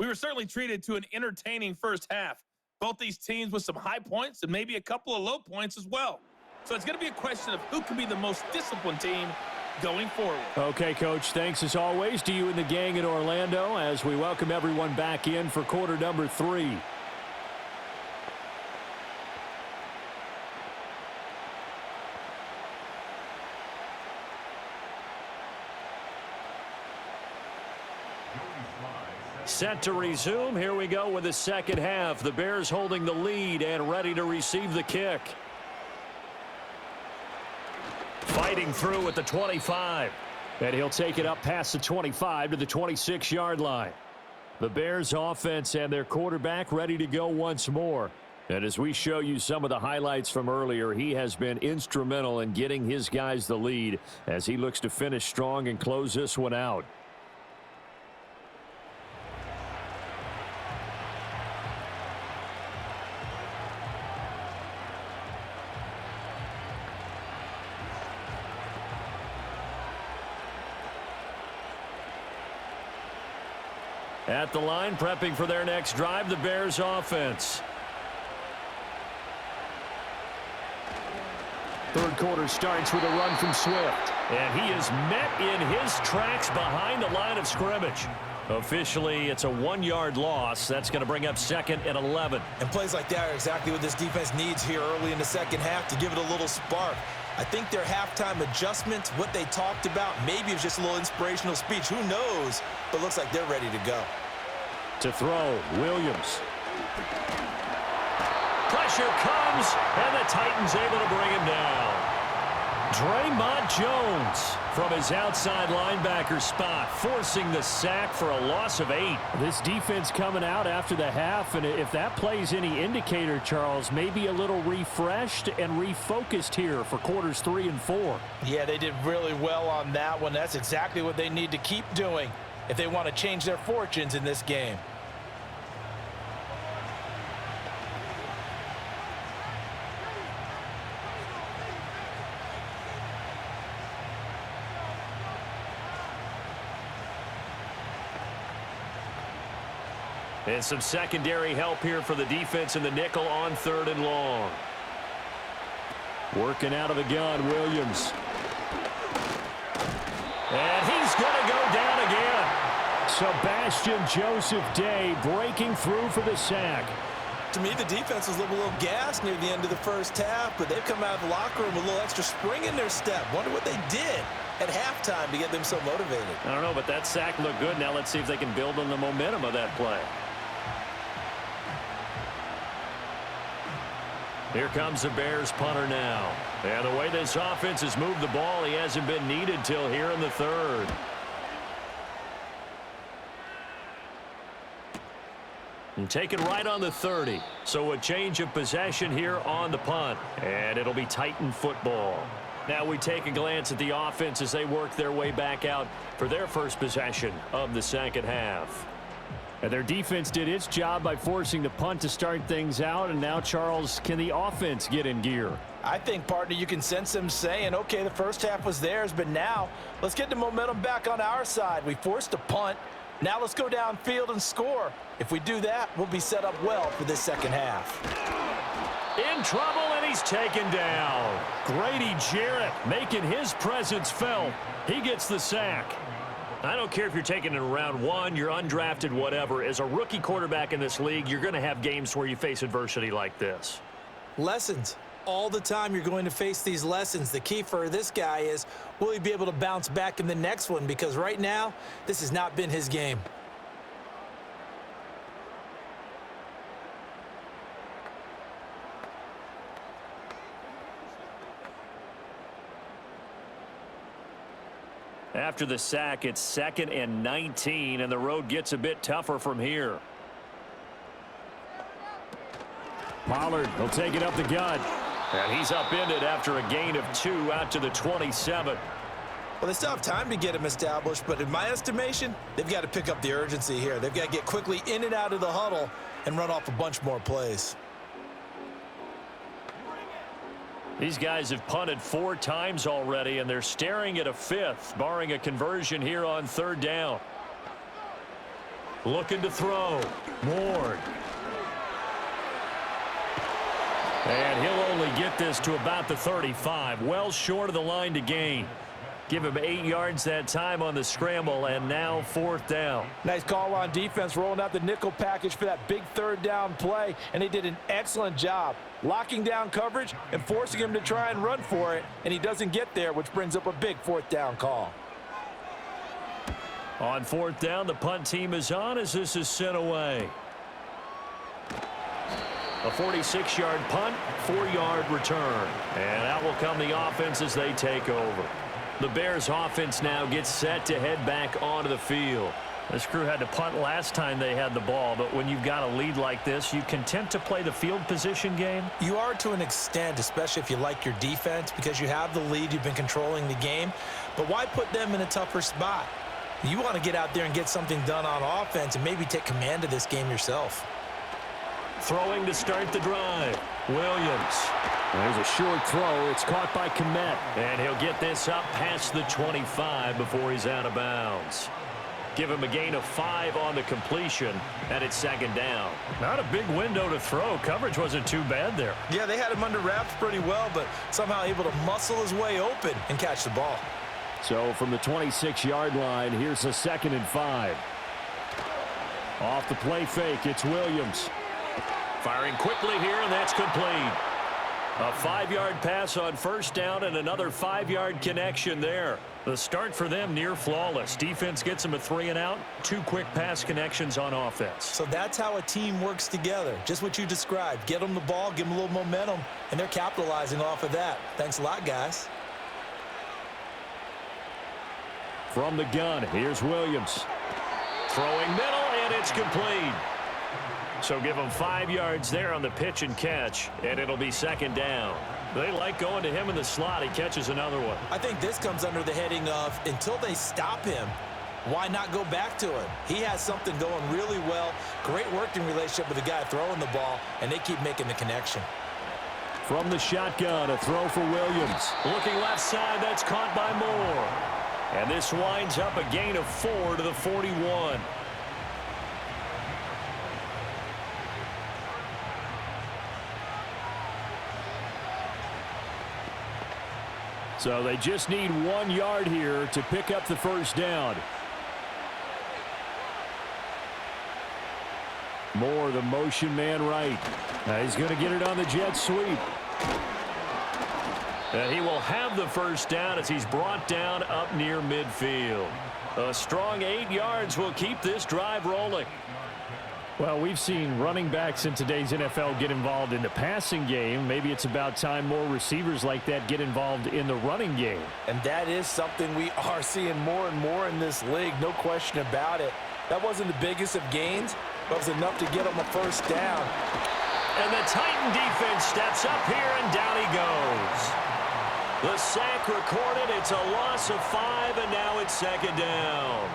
We were certainly treated to an entertaining first half. Both these teams with some high points and maybe a couple of low points as well. So it's going to be a question of who can be the most disciplined team going forward. Okay, Coach, thanks as always to you and the gang in Orlando as we welcome everyone back in for quarter number 3. set to resume. Here we go with the second half. The Bears holding the lead and ready to receive the kick. Fighting through at the 25. And he'll take it up past the 25 to the 26-yard line. The Bears offense and their quarterback ready to go once more. And as we show you some of the highlights from earlier, he has been instrumental in getting his guys the lead as he looks to finish strong and close this one out. At the line, prepping for their next drive, the Bears offense. Third quarter starts with a run from Swift. And he is met in his tracks behind the line of scrimmage. Officially, it's a 1-yard loss. That's going to bring up 2nd and 11. And plays like that are exactly what this defense needs here early in the second half to give it a little spark. I think their halftime adjustments, what they talked about, maybe it's just a little inspirational speech. Who knows? But looks like they're ready to go. To throw, Williams. Pressure comes, and the Titans able to bring him down. Draymond Jones from his outside linebacker spot, forcing the sack for a loss of 8. This defense coming out after the half, and if that plays any indicator, Charles, maybe a little refreshed and refocused here for quarters 3 and 4. Yeah, they did really well on that one. That's exactly what they need to keep doing if they want to change their fortunes in this game. And some secondary help here for the defense in the nickel on 3rd and long. Working out of the gun, Williams. And he's going to go down again. Sebastian Joseph Day breaking through for the sack. To me, the defense was a little gassed near the end of the first half, but they've come out of the locker room with a little extra spring in their step. Wonder what they did at halftime to get them so motivated. I don't know, but that sack looked good. Now let's see if they can build on the momentum of that play. Here comes the Bears punter now. And the way this offense has moved the ball, he hasn't been needed till here in the 3rd. And taken right on the 30. So a change of possession here on the punt. And it'll be Titan football. Now we take a glance at the offense as they work their way back out for their first possession of the second half. And their defense did its job by forcing the punt to start things out. And now, Charles, can the offense get in gear? I think, partner, you can sense them saying, okay, the first half was theirs, but now let's get the momentum back on our side. We forced a punt. Now let's go downfield and score. If we do that, we'll be set up well for this second half. In trouble, and he's taken down. Grady Jarrett making his presence felt. He gets the sack. I don't care if you're taking it in round 1, you're undrafted, whatever. As a rookie quarterback in this league, you're going to have games where you face adversity like this. Lessons. All the time you're going to face these lessons. The key for this guy is, will he be able to bounce back in the next one? Because right now, this has not been his game. After the sack, it's 2nd and 19, and the road gets a bit tougher from here. Pollard will take it up the gut. And he's upended after a gain of 2 out to the 27. Well, they still have time to get him established, but in my estimation, they've got to pick up the urgency here. They've got to get quickly in and out of the huddle and run off a bunch more plays. These guys have punted 4 times already, and they're staring at a 5th, barring a conversion here on 3rd down. Looking to throw. Ward. And he'll only get this to about the 35, well short of the line to gain. Give him 8 yards that time on the scramble, and now 4th down. Nice call on defense, rolling out the nickel package for that big 3rd down play, and they did an excellent job locking down coverage and forcing him to try and run for it, and he doesn't get there, which brings up a big 4th down call. On fourth down, the punt team is on as this is sent away. A 46-yard punt, 4-yard return. And out will come the offense as they take over. The Bears offense now gets set to head back onto the field. This crew had to punt last time they had the ball, but when you've got a lead like this, you content to play the field position game? You are to an extent, especially if you like your defense, because you have the lead, you've been controlling the game. But why put them in a tougher spot? You want to get out there and get something done on offense and maybe take command of this game yourself. Throwing to start the drive. Williams. There's a short throw. It's caught by Komet. And he'll get this up past the 25 before he's out of bounds. Give him a gain of 5 on the completion, and it's second down. Not a big window to throw. Coverage wasn't too bad there. Yeah, they had him under wraps pretty well, but somehow able to muscle his way open and catch the ball. So from the 26-yard line, here's a 2nd and 5. Off the play fake, it's Williams. Firing quickly here, and that's complete. A 5-yard pass on first down and another 5-yard connection there. The start for them near flawless. Defense gets them a 3 and out. 2 quick pass connections on offense. So that's how a team works together. Just what you described. Get them the ball, give them a little momentum, and they're capitalizing off of that. Thanks a lot, guys. From the gun, here's Williams. Throwing middle, and it's complete. So give them 5 yards there on the pitch and catch, and it'll be second down. They like going to him in the slot. He catches another one. I think this comes under the heading of until they stop him, why not go back to him? He has something going really well. Great working relationship with the guy throwing the ball, and they keep making the connection. From the shotgun, a throw for Williams. Looking left side, that's caught by Moore. And this winds up a gain of 4 to the 41. So they just need 1 yard here to pick up the first down. Moore, the motion man right. He's going to get it on the jet sweep. And he will have the first down as he's brought down up near midfield. A strong 8 yards will keep this drive rolling. Well, we've seen running backs in today's NFL get involved in the passing game. Maybe it's about time more receivers like that get involved in the running game. And that is something we are seeing more and more in this league, no question about it. That wasn't the biggest of gains, but it was enough to get them a first down. And the Titan defense steps up here, and down he goes. The sack recorded. It's a loss of 5, and now it's second down.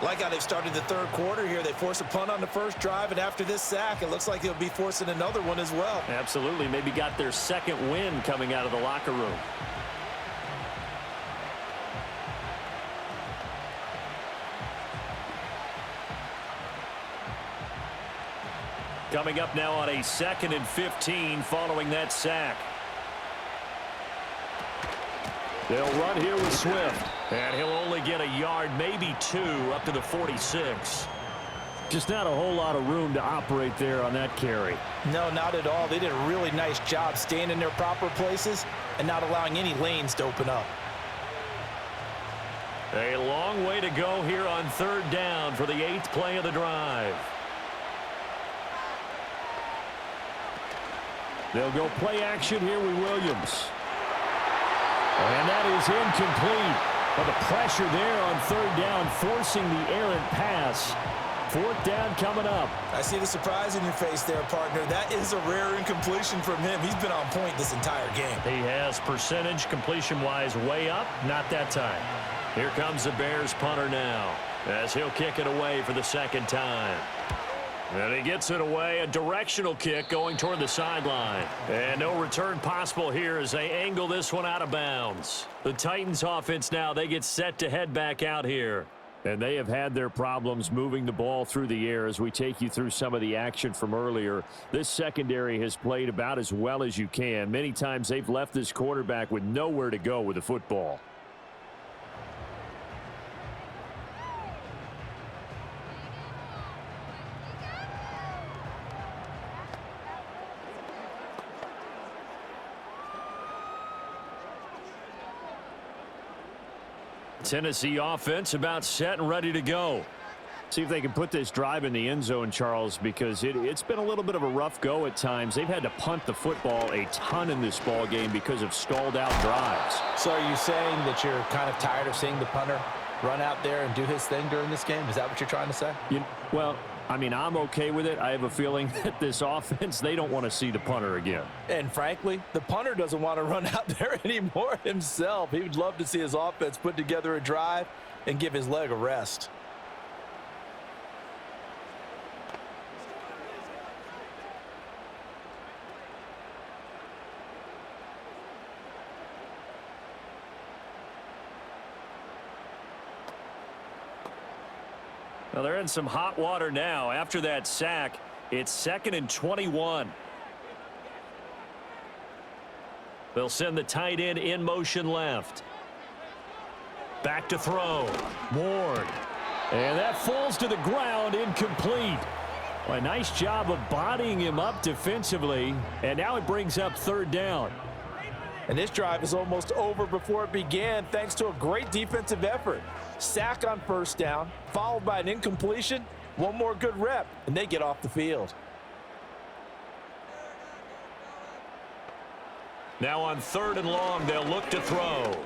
Like how they've started the third quarter here. They force a punt on the first drive, and after this sack, it looks like they'll be forcing another one as well. Absolutely. Maybe got their second win coming out of the locker room. Coming up now on a 2nd and 15 following that sack. They'll run here with Swift. And he'll only get a yard, maybe 2, up to the 46. Just not a whole lot of room to operate there on that carry. No, not at all. They did a really nice job staying in their proper places and not allowing any lanes to open up. A long way to go here on third down for the 8th play of the drive. They'll go play action here with Williams. And that is incomplete. But the pressure there on third down, forcing the errant pass. Fourth down coming up. I see the surprise in your face there, partner. That is a rare incompletion from him. He's been on point this entire game. He has percentage completion-wise way up. Not that time. Here comes the Bears punter now as he'll kick it away for the second time. And he gets it away, a directional kick going toward the sideline. And no return possible here as they angle this one out of bounds. The Titans offense now, they get set to head back out here. And they have had their problems moving the ball through the air as we take you through some of the action from earlier. This secondary has played about as well as you can. Many times they've left this quarterback with nowhere to go with the football. Tennessee offense about set and ready to go. See if they can put this drive in the end zone, Charles, because it's been a little bit of a rough go at times. They've had to punt the football a ton in this ball game because of stalled out drives. So are you saying that you're kind of tired of seeing the punter run out there and do his thing during this game? Is that what you're trying to say? Well, I mean, I'm okay with it. I have a feeling that this offense, they don't want to see the punter again. And frankly, the punter doesn't want to run out there anymore himself. He would love to see his offense put together a drive and give his leg a rest. Well, they're in some hot water now. After that sack, it's 2nd and 21. They'll send the tight end in motion left. Back to throw. Ward. And that falls to the ground, incomplete. Well, a nice job of bodying him up defensively. And now it brings up 3rd down. And this drive is almost over before it began thanks to a great defensive effort. Sack on 1st down, followed by an incompletion. One more good rep, and they get off the field. Now on 3rd and long, they'll look to throw.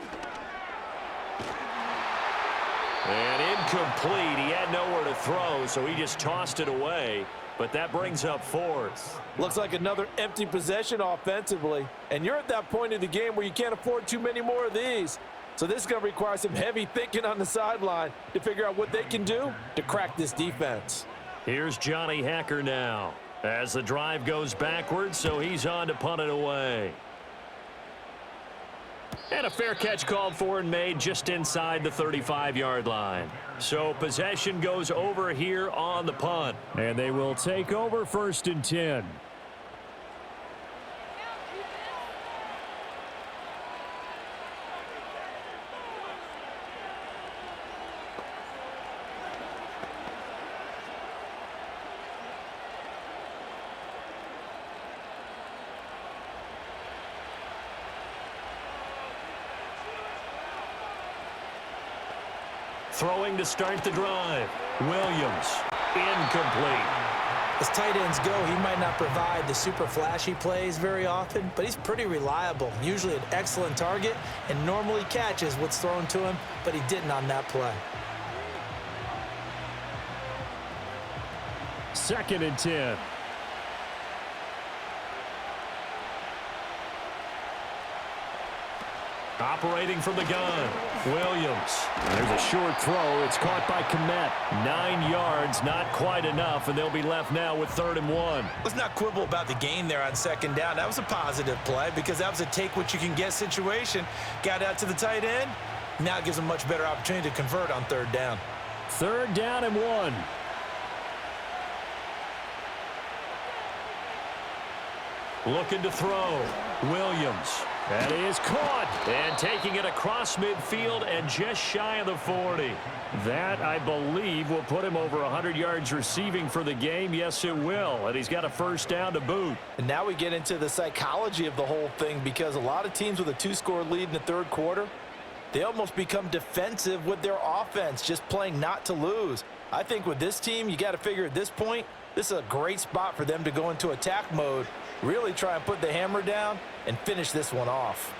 And incomplete. He had nowhere to throw, so he just tossed it away. But that brings up 4th. Looks like another empty possession offensively. And you're at that point in the game where you can't afford too many more of these. So this is going to require some heavy thinking on the sideline to figure out what they can do to crack this defense. Here's Johnny Hacker now as the drive goes backwards, so he's on to punt it away. And a fair catch called for and made just inside the 35-yard line. So possession goes over here on the punt. And they will take over 1st and 10. Throwing to start the drive. Williams, incomplete. As tight ends go, he might not provide the super flashy plays very often, but he's pretty reliable, usually an excellent target, and normally catches what's thrown to him, but he didn't on that play. 2nd and 10. Operating from the gun, Williams. There's a short throw. It's caught by Komet. 9 yards, not quite enough, and they'll be left now with 3rd and 1. Let's not quibble about the gain there on 2nd down. That was a positive play because that was a take-what-you-can-get situation. Got out to the tight end. Now it gives them a much better opportunity to convert on 3rd down. 3rd down and 1. Looking to throw, Williams. That is caught. And taking it across midfield and just shy of the 40. That, I believe, will put him over 100 yards receiving for the game. Yes, it will. And he's got a 1st down to boot. And now we get into the psychology of the whole thing because a lot of teams with a 2-score lead in the 3rd quarter, they almost become defensive with their offense, just playing not to lose. I think with this team, you got to figure at this point, this is a great spot for them to go into attack mode, really try and put the hammer down and finish this one off.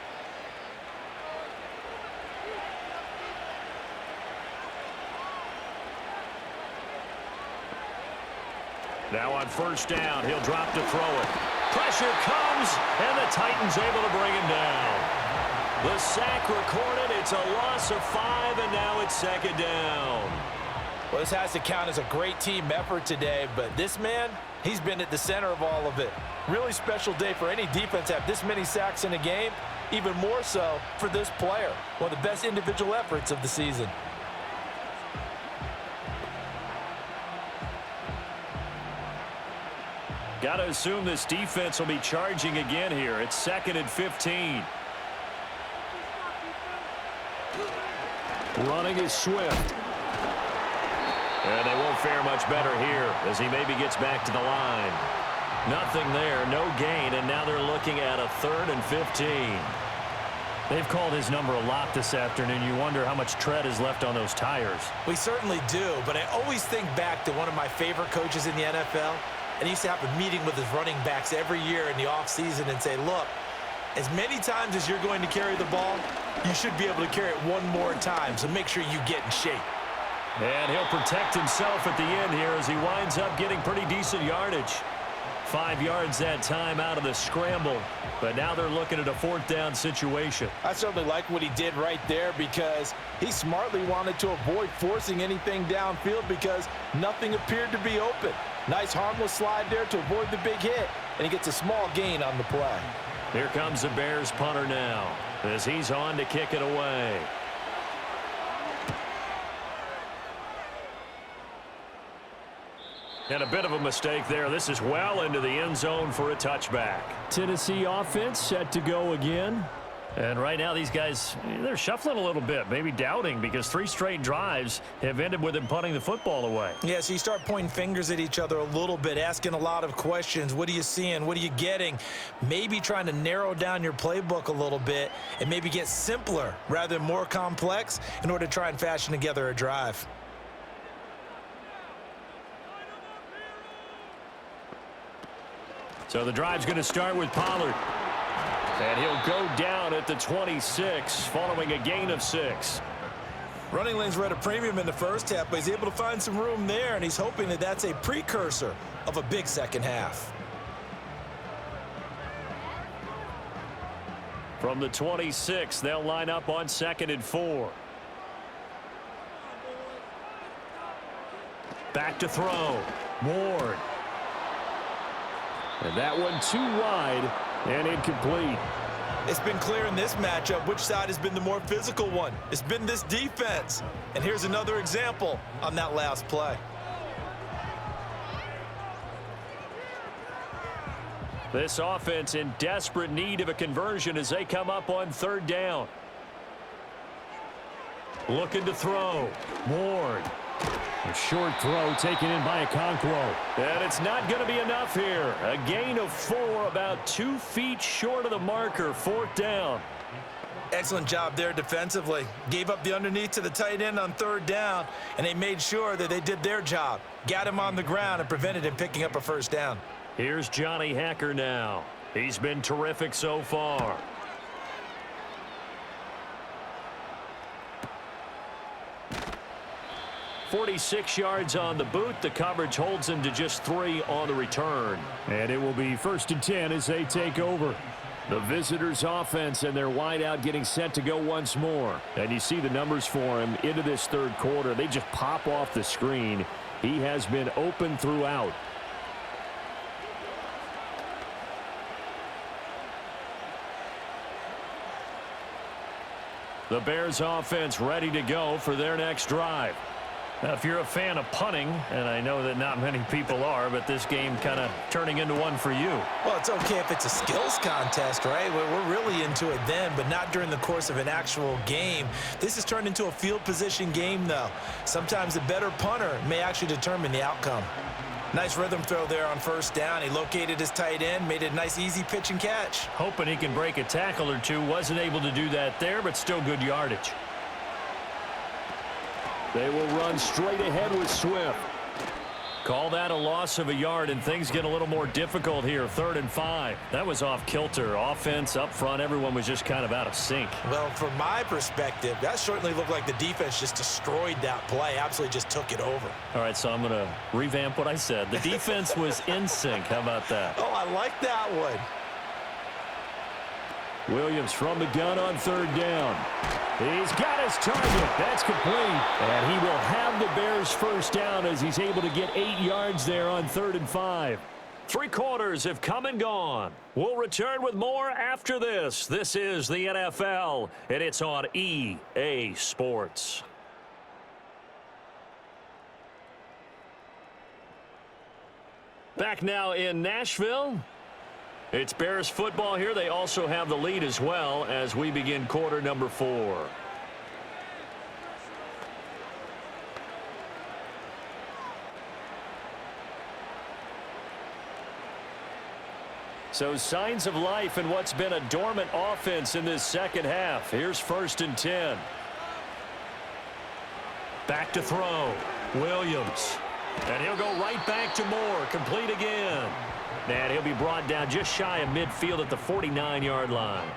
Now on 1st down, he'll drop to throw it. Pressure comes, and the Titans able to bring him down. The sack recorded. It's a loss of 5, and now it's 2nd down. Well, this has to count as a great team effort today, but this man, he's been at the center of all of it. Really special day for any defense to have this many sacks in a game, even more so for this player. One of the best individual efforts of the season. Got to assume this defense will be charging again here. It's 2nd and 15. Running is Swift. And they won't fare much better here as he maybe gets back to the line. Nothing there, no gain, and now they're looking at a 3rd and 15. They've called his number a lot this afternoon. You wonder how much tread is left on those tires. We certainly do, but I always think back to one of my favorite coaches in the NFL, and he used to have a meeting with his running backs every year in the offseason and say, look, as many times as you're going to carry the ball, you should be able to carry it one more time, so make sure you get in shape. And he'll protect himself at the end here as he winds up getting pretty decent yardage. 5 yards that time out of the scramble, but now they're looking at a 4th down situation. I certainly like what he did right there because he smartly wanted to avoid forcing anything downfield because nothing appeared to be open. Nice harmless slide there to avoid the big hit, and he gets a small gain on the play. Here comes the Bears punter now as he's on to kick it away. And a bit of a mistake there. This is well into the end zone for a touchback. Tennessee offense set to go again. And right now these guys, they're shuffling a little bit, maybe doubting, because 3 straight drives have ended with them punting the football away. Yeah, so you start pointing fingers at each other a little bit, asking a lot of questions. What are you seeing? What are you getting? Maybe trying to narrow down your playbook a little bit and maybe get simpler rather than more complex in order to try and fashion together a drive. So the drive's going to start with Pollard. And he'll go down at the 26 following a gain of 6. Running lanes were at a premium in the first half, but he's able to find some room there, and he's hoping that that's a precursor of a big second half. From the 26, they'll line up on 2nd and 4. Back to throw. Ward. And that one too wide and incomplete. It's been clear in this matchup which side has been the more physical one. It's been this defense. And here's another example on that last play. This offense in desperate need of a conversion as they come up on 3rd down. Looking to throw. Ward. A short throw taken in by Okonkwo. And it's not going to be enough here. A gain of 4, about 2 feet short of the marker. 4th down. Excellent job there defensively. Gave up the underneath to the tight end on 3rd down, and they made sure that they did their job. Got him on the ground and prevented him picking up a 1st down. Here's Johnny Hacker now. He's been terrific so far. .46 yards on the boot. The coverage holds him to just 3 on the return. And it will be 1st and 10 as they take over. The visitors' offense and their wideout getting set to go once more. And you see the numbers for him into this 3rd quarter. They just pop off the screen. He has been open throughout. The Bears offense ready to go for their next drive. Now, if you're a fan of punting, and I know that not many people are, but this game kind of turning into one for you. Well, it's okay if it's a skills contest, right? We're really into it then, but not during the course of an actual game. This has turned into a field position game, though. Sometimes the better punter may actually determine the outcome. Nice rhythm throw there on 1st down. He located his tight end, made it a nice, easy pitch and catch. Hoping he can break a tackle or two. Wasn't able to do that there, but still good yardage. They will run straight ahead with Swift. Call that a loss of a yard, and things get a little more difficult here. 3rd and 5. That was off kilter. Offense up front, everyone was just kind of out of sync. Well, from my perspective, that certainly looked like the defense just destroyed that play, absolutely just took it over. All right, so I'm going to revamp what I said. The defense was in sync. How about that? Oh, I like that one. Williams from the gun on 3rd down. He's got his target. That's complete. And he will have the Bears 1st down as he's able to get 8 yards there on 3rd and 5. 3 quarters have come and gone. We'll return with more after this. This is the NFL, and it's on EA Sports. Back now in Nashville. It's Bears football here. They also have the lead as well as we begin quarter number 4. So signs of life in what's been a dormant offense in this second half. Here's 1st and 10. Back to throw. Williams. And he'll go right back to Moore. Complete again. And he'll be brought down just shy of midfield at the 49-yard line.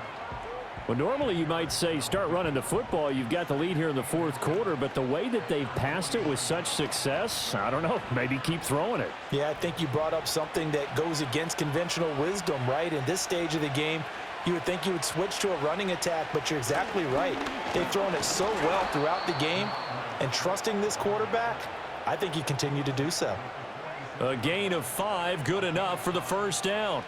Well, normally you might say start running the football. You've got the lead here in the 4th quarter, but the way that they've passed it with such success, I don't know, maybe keep throwing it. Yeah, I think you brought up something that goes against conventional wisdom, right? In this stage of the game, you would think you would switch to a running attack, but you're exactly right. They've thrown it so well throughout the game, and trusting this quarterback, I think you continue to do so. A gain of 5, good enough for the 1st down.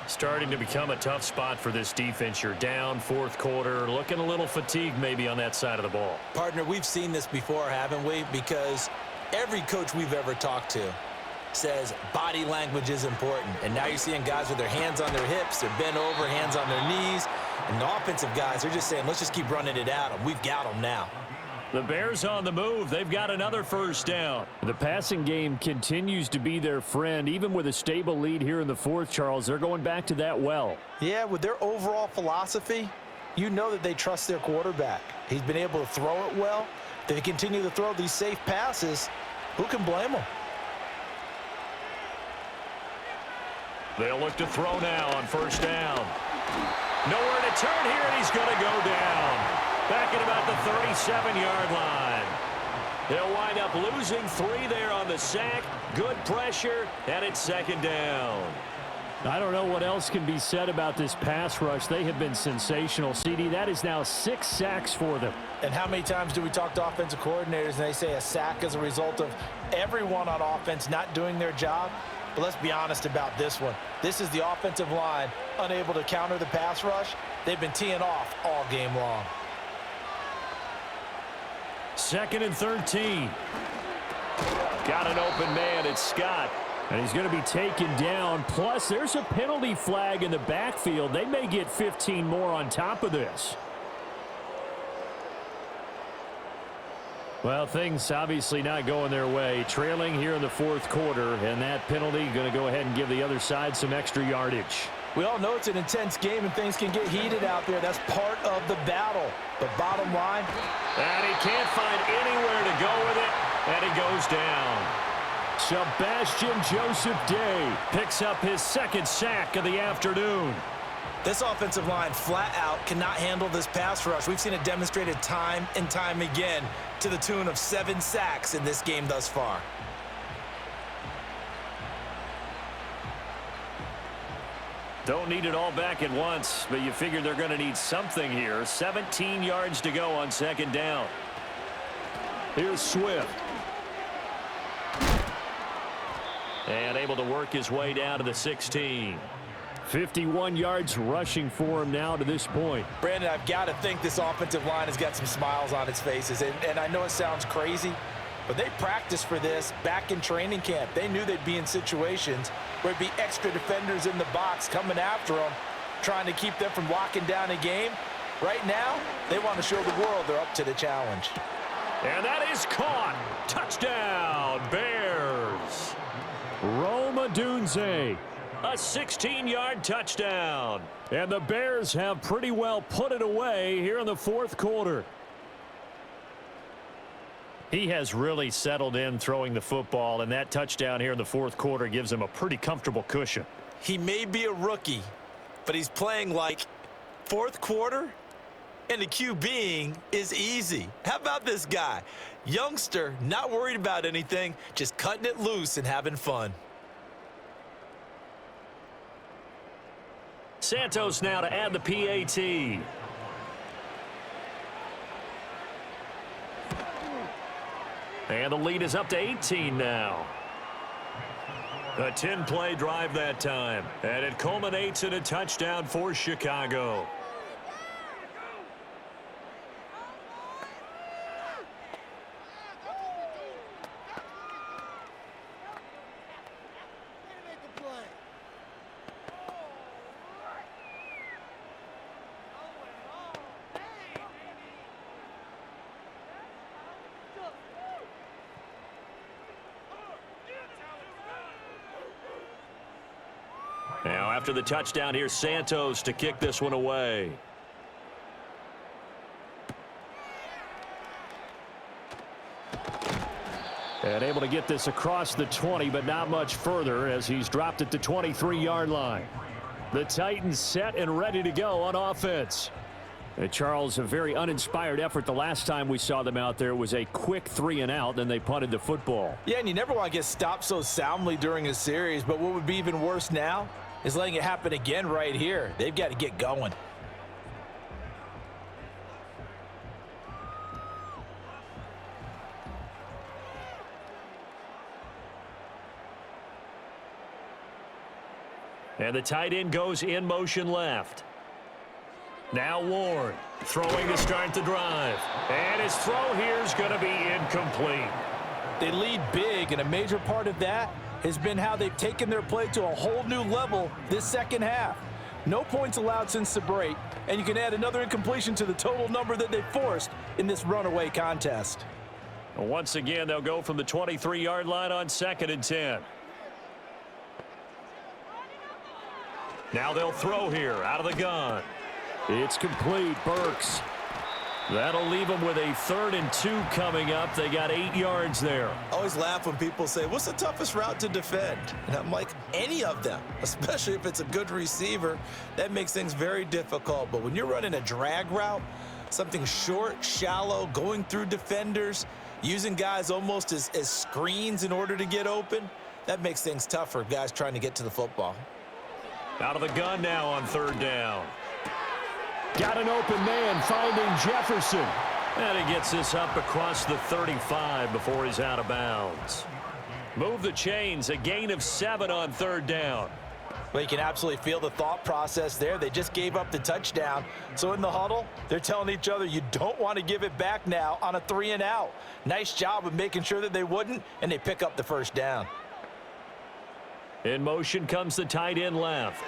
Starting to become a tough spot for this defense. You're down 4th quarter, looking a little fatigued maybe on that side of the ball. Partner, we've seen this before, haven't we? Because every coach we've ever talked to says body language is important. And now you're seeing guys with their hands on their hips, they're bent over, hands on their knees. And the offensive guys are just saying, let's just keep running it at them. We've got them now. The Bears on the move. They've got another 1st down. The passing game continues to be their friend. Even with a stable lead here in the 4th, Charles, they're going back to that well. Yeah, with their overall philosophy, you know that they trust their quarterback. He's been able to throw it well. They continue to throw these safe passes. Who can blame them? They'll look to throw now on 1st down. Nowhere to turn here, and he's going to go down. Back at about the 37-yard line. They'll wind up losing 3 there on the sack. Good pressure, and it's 2nd down. I don't know what else can be said about this pass rush. They have been sensational. CD, that is now 6 sacks for them. And how many times do we talk to offensive coordinators and they say a sack is a result of everyone on offense not doing their job? But let's be honest about this one. This is the offensive line unable to counter the pass rush. They've been teeing off all game long. 2nd and 13. Got an open man. It's Scott. And he's going to be taken down. Plus, there's a penalty flag in the backfield. They may get 15 more on top of this. Well, things obviously not going their way. Trailing here in the 4th quarter, and that penalty going to go ahead and give the other side some extra yardage. We all know it's an intense game and things can get heated out there. That's part of the battle. But bottom line, and he can't find anywhere to go with it, and he goes down. Sebastian Joseph Day picks up his 2nd sack of the afternoon. This offensive line flat out cannot handle this pass rush. We've seen it demonstrated time and time again to the tune of 7 sacks in this game thus far. Don't need it all back at once, but you figure they're going to need something here. 17 yards to go on 2nd down. Here's Swift. And able to work his way down to the 16. 51 yards rushing for him now to this point. Brandon, I've got to think this offensive line has got some smiles on its faces. And I know it sounds crazy, but they practiced for this back in training camp. They knew they'd be in situations where it'd be extra defenders in the box coming after them, trying to keep them from locking down a game. Right now, they want to show the world they're up to the challenge. And that is caught. Touchdown, Bears. Rome Odunze. A 16-yard touchdown. And the Bears have pretty well put it away here in the 4th quarter. He has really settled in throwing the football, and that touchdown here in the 4th quarter gives him a pretty comfortable cushion. He may be a rookie, but he's playing like 4th quarter, and the QBing is easy. How about this guy? Youngster, not worried about anything, just cutting it loose and having fun. Santos now to add the PAT. And the lead is up to 18 now. A 10-play drive that time. And it culminates in a touchdown for Chicago. Now after the touchdown, here's Santos to kick this one away. And able to get this across the 20, but not much further as he's dropped it to 23-yard line. The Titans set and ready to go on offense. And Charles, a very uninspired effort the last time we saw them out there. It was a quick 3-and-out, then they punted the football. Yeah, and you never want to get stopped so soundly during a series, but what would be even worse now is letting it happen again right here. They've got to get going. And the tight end goes in motion left. Now Ward throwing to start the drive. And his throw here is going to be incomplete. They lead big, and a major part of that has been how they've taken their play to a whole new level this second half. No points allowed since the break, and you can add another incompletion to the total number that they forced in this runaway contest. Once again, they'll go from the 23-yard line on 2nd and 10. Now they'll throw here out of the gun. It's complete. Burks. That'll leave them with a 3rd and 2 coming up. They got 8 yards there. I always laugh when people say, what's the toughest route to defend? And I'm like, any of them, especially if it's a good receiver. That makes things very difficult. But when you're running a drag route, something short, shallow, going through defenders, using guys almost as screens in order to get open, that makes things tough for guys trying to get to the football. Out of the gun now on 3rd down. Got an open man finding Jefferson. And he gets this up across the 35 before he's out of bounds. Move the chains, a gain of 7 on 3rd down. Well, you can absolutely feel the thought process there. They just gave up the touchdown. So in the huddle, they're telling each other, you don't want to give it back now on a 3-and-out. Nice job of making sure that they wouldn't, and they pick up the 1st down. In motion comes the tight end left.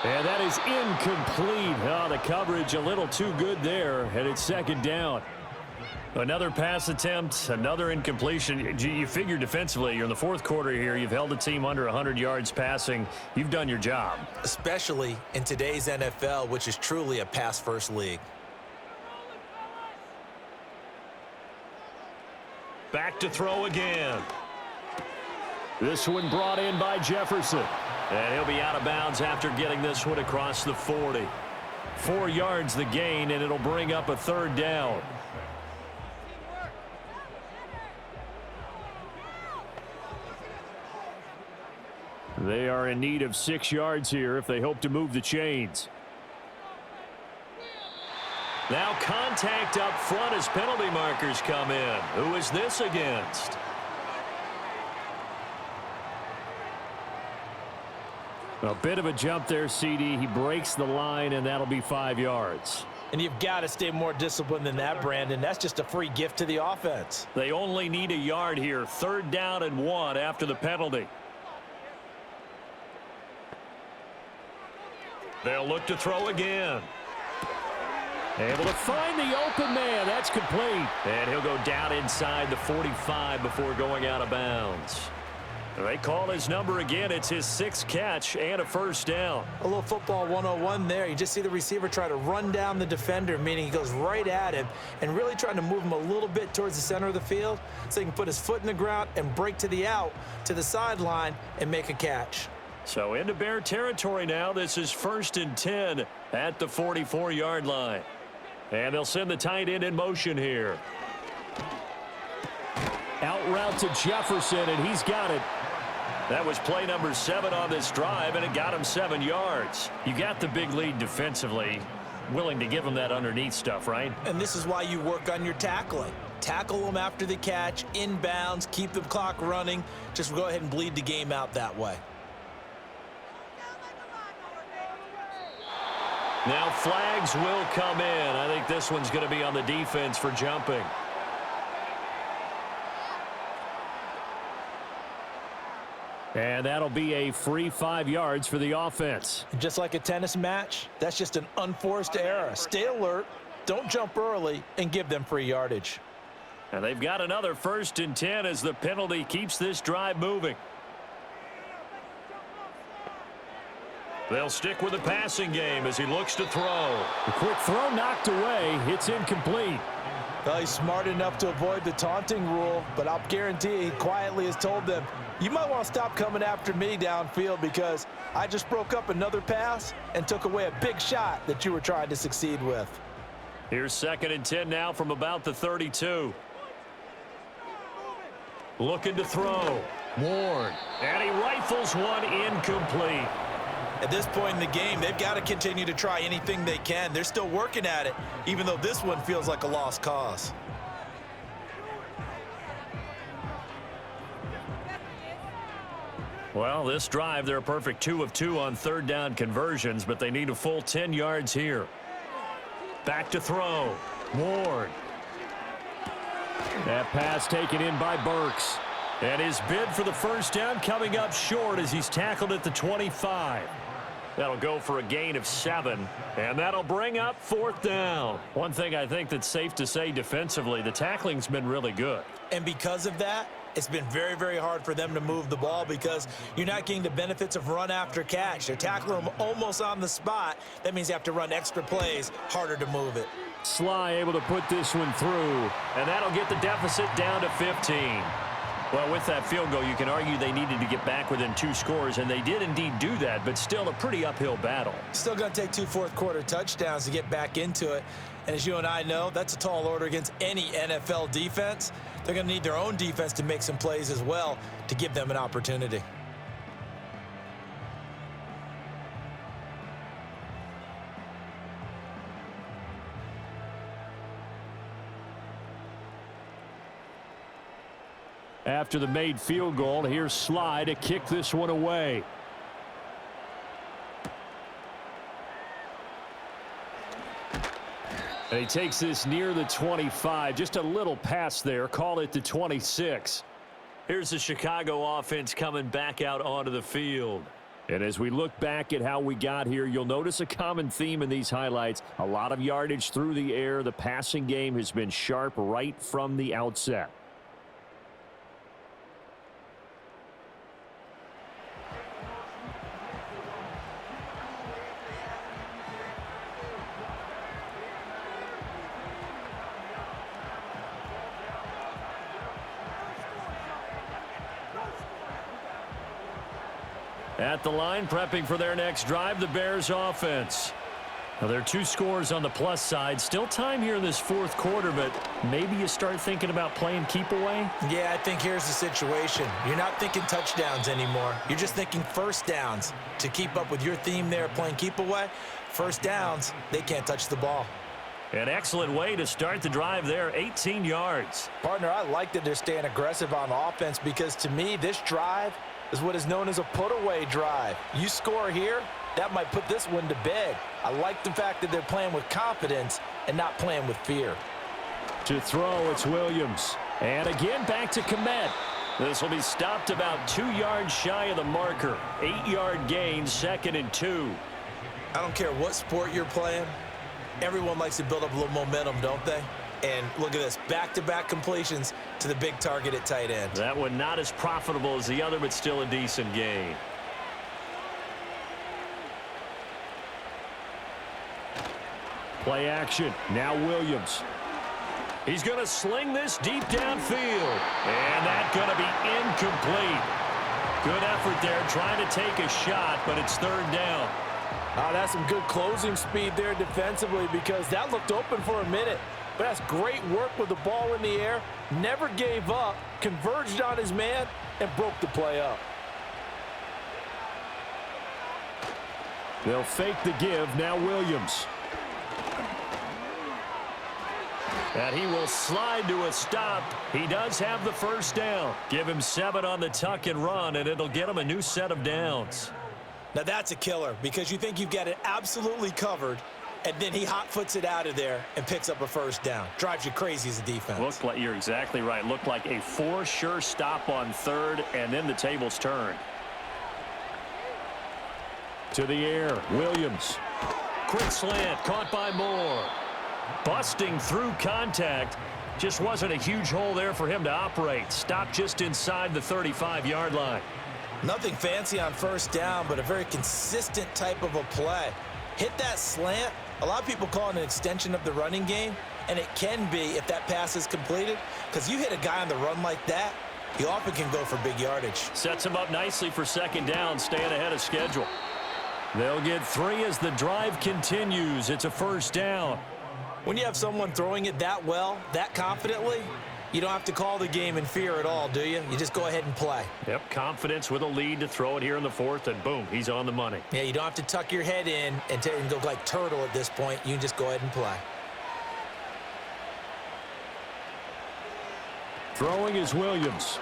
And that is incomplete. Oh, the coverage a little too good there, and it's 2nd down. Another pass attempt, another incompletion. You figure defensively, you're in the 4th quarter here. You've held the team under 100 yards passing. You've done your job. Especially in today's NFL, which is truly a pass-first league. Back to throw again. This one brought in by Jefferson. And he'll be out of bounds after getting this one across the 40. 4 yards the gain, and it'll bring up a 3rd down. They are in need of 6 yards here if they hope to move the chains. Now contact up front as penalty markers come in. Who is this against? A bit of a jump there, CD. He breaks the line, and that'll be 5 yards. And you've got to stay more disciplined than that, Brandon. That's just a free gift to the offense. They only need a yard here. 3rd down and 1 after the penalty. They'll look to throw again. Able to find the open man. That's complete. And he'll go down inside the 45 before going out of bounds. They call his number again. It's his 6th catch and a 1st down. A little football 101 there. You just see the receiver try to run down the defender, meaning he goes right at him and really trying to move him a little bit towards the center of the field so he can put his foot in the ground and break to the out, to the sideline, and make a catch. So into Bear territory now. This is 1st and 10 at the 44-yard line. And they'll send the tight end in motion here. Out route to Jefferson, and he's got it. That was play number 7 on this drive, and it got him 7 yards. You got the big lead defensively. Willing to give him that underneath stuff, right? And this is why you work on your tackling. Tackle them after the catch, inbounds, keep the clock running. Just go ahead and bleed the game out that way. Now flags will come in. I think this one's going to be on the defense for jumping. And that'll be a free 5 yards for the offense. Just like a tennis match, that's just an unforced error. Stay alert, don't jump early, and give them free yardage. And they've got another 1st and 10 as the penalty keeps this drive moving. They'll stick with the passing game as he looks to throw. The quick throw knocked away. It's incomplete. Well, he's smart enough to avoid the taunting rule, but I'll guarantee he quietly has told them, you might want to stop coming after me downfield because I just broke up another pass and took away a big shot that you were trying to succeed with. Here's 2nd and 10 now from about the 32. Looking to throw. Ward. And he rifles one incomplete. At this point in the game, they've got to continue to try anything they can. They're still working at it, even though this one feels like a lost cause. Well, this drive, they're a perfect 2 of 2 on 3rd down conversions, but they need a full 10 yards here. Back to throw. Ward. That pass taken in by Burks. And his bid for the first down coming up short as he's tackled at the 25. That'll go for a gain of 7, and that'll bring up 4th down. One thing I think that's safe to say defensively, the tackling's been really good. And because of that, it's been very, very hard for them to move the ball because you're not getting the benefits of run after catch. They're tackling them almost on the spot. That means you have to run extra plays, harder to move it. Sly able to put this one through. And that'll get the deficit down to 15. Well, with that field goal, you can argue they needed to get back within 2 scores, and they did indeed do that, but still a pretty uphill battle. Still going to take 2 fourth-quarter touchdowns to get back into it. And as you and I know, that's a tall order against any NFL defense. They're going to need their own defense to make some plays as well to give them an opportunity. After the made field goal, here's Sly to kick this one away. And he takes this near the 25. Just a little pass there. Call it the 26. Here's the Chicago offense coming back out onto the field. And as we look back at how we got here, you'll notice a common theme in these highlights. A lot of yardage through the air. The passing game has been sharp right from the outset. At the line, prepping for their next drive, the Bears offense. Now, there are 2 scores on the plus side. Still time here in this 4th quarter, but maybe you start thinking about playing keep away? Yeah, I think here's the situation. You're not thinking touchdowns anymore. You're just thinking first downs. To keep up with your theme there, playing keep away, first downs, they can't touch the ball. An excellent way to start the drive there, 18 yards. Partner, I like that they're staying aggressive on offense because to me, this drive is what is known as a put-away drive. You score here, that might put this one to bed. I like the fact that they're playing with confidence and not playing with fear. To throw, it's Williams. And again, back to Komet. This will be stopped about 2 yards shy of the marker. 8-yard gain, 2nd and 2. I don't care what sport you're playing. Everyone likes to build up a little momentum, don't they? And look at this, back-to-back completions to the big target at tight end. That one not as profitable as the other, but still a decent gain. Play action. Now Williams. He's going to sling this deep downfield. And that's going to be incomplete. Good effort there trying to take a shot, but it's 3rd down. That's some good closing speed there defensively because that looked open for a minute. But that's great work with the ball in the air. Never gave up, converged on his man, and broke the play up. They'll fake the give. Now Williams. And he will slide to a stop. He does have the first down. Give him 7 on the tuck and run, and it'll get him a new set of downs. Now that's a killer because you think you've got it absolutely covered, and then he hot-foots it out of there and picks up a first down. Drives you crazy as a defense. Looked like, you're exactly right. Looked like a 4 sure stop on 3rd, and then the tables turned. To the air, Williams. Quick slant, caught by Moore. Busting through contact. Just wasn't a huge hole there for him to operate. Stopped just inside the 35-yard line. Nothing fancy on first down, but a very consistent type of a play. Hit that slant. A lot of people call it an extension of the running game, and it can be if that pass is completed, because you hit a guy on the run like that, he often can go for big yardage. Sets him up nicely for second down, staying ahead of schedule. They'll get 3 as the drive continues. It's a first down. When you have someone throwing it that well, that confidently, you don't have to call the game in fear at all, do you? You just go ahead and play. Yep, confidence with a lead to throw it here in the 4th, and boom, he's on the money. Yeah, you don't have to tuck your head in and go like turtle at this point. You can just go ahead and play. Throwing is Williams.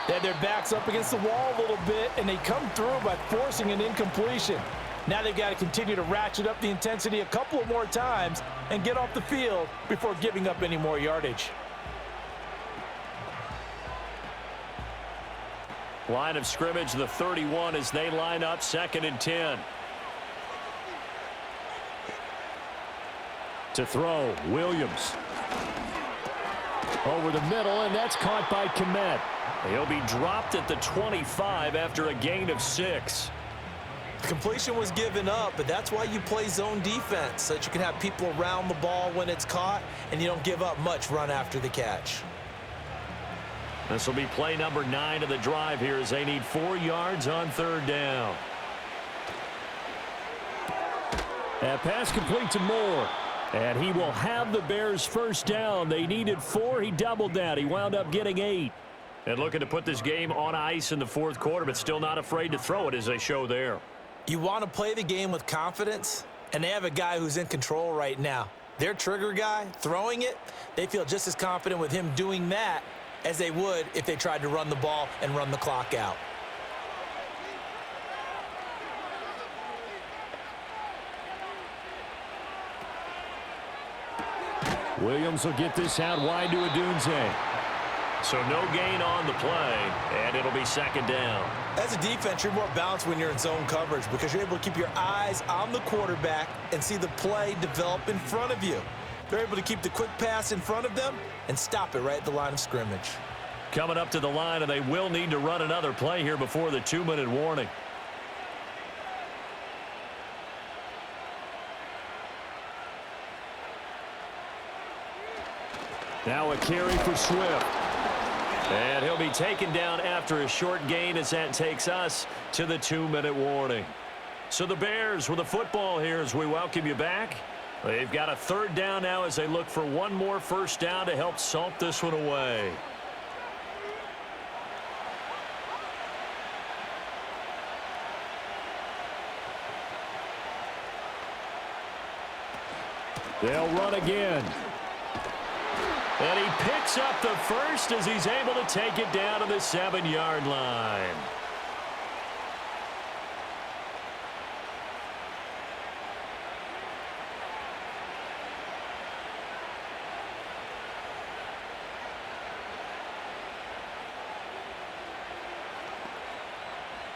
They had their backs up against the wall a little bit, and they come through by forcing an incompletion. Now they've got to continue to ratchet up the intensity a couple of more times and get off the field before giving up any more yardage. Line of scrimmage, the 31, as they line up 2nd and 10. To throw, Williams. Over the middle, and that's caught by Kmet. He'll be dropped at the 25 after a gain of 6. Completion was given up, but that's why you play zone defense, so that you can have people around the ball when it's caught, and you don't give up much run after the catch. This will be play number 9 of the drive here as they need 4 yards on 3rd down. That pass complete to Moore. And he will have the Bears first down. They needed 4. He doubled that. He wound up getting 8. And looking to put this game on ice in the 4th quarter, but still not afraid to throw it as they show there. You want to play the game with confidence, and they have a guy who's in control right now. Their trigger guy, throwing it, they feel just as confident with him doing that as they would if they tried to run the ball and run the clock out. Williams will get this out wide to Odunze. So no gain on the play, and it'll be 2nd down. As a defense, you're more balanced when you're in zone coverage because you're able to keep your eyes on the quarterback and see the play develop in front of you. They're able to keep the quick pass in front of them and stop it right at the line of scrimmage. Coming up to the line, and they will need to run another play here before the 2-minute warning. Now a carry for Swift. And he'll be taken down after a short gain as that takes us to the 2-minute warning. So the Bears with the football here as we welcome you back. They've got a 3rd down now as they look for one more first down to help salt this one away. They'll run again. And he picks up the first as he's able to take it down to the 7-yard line.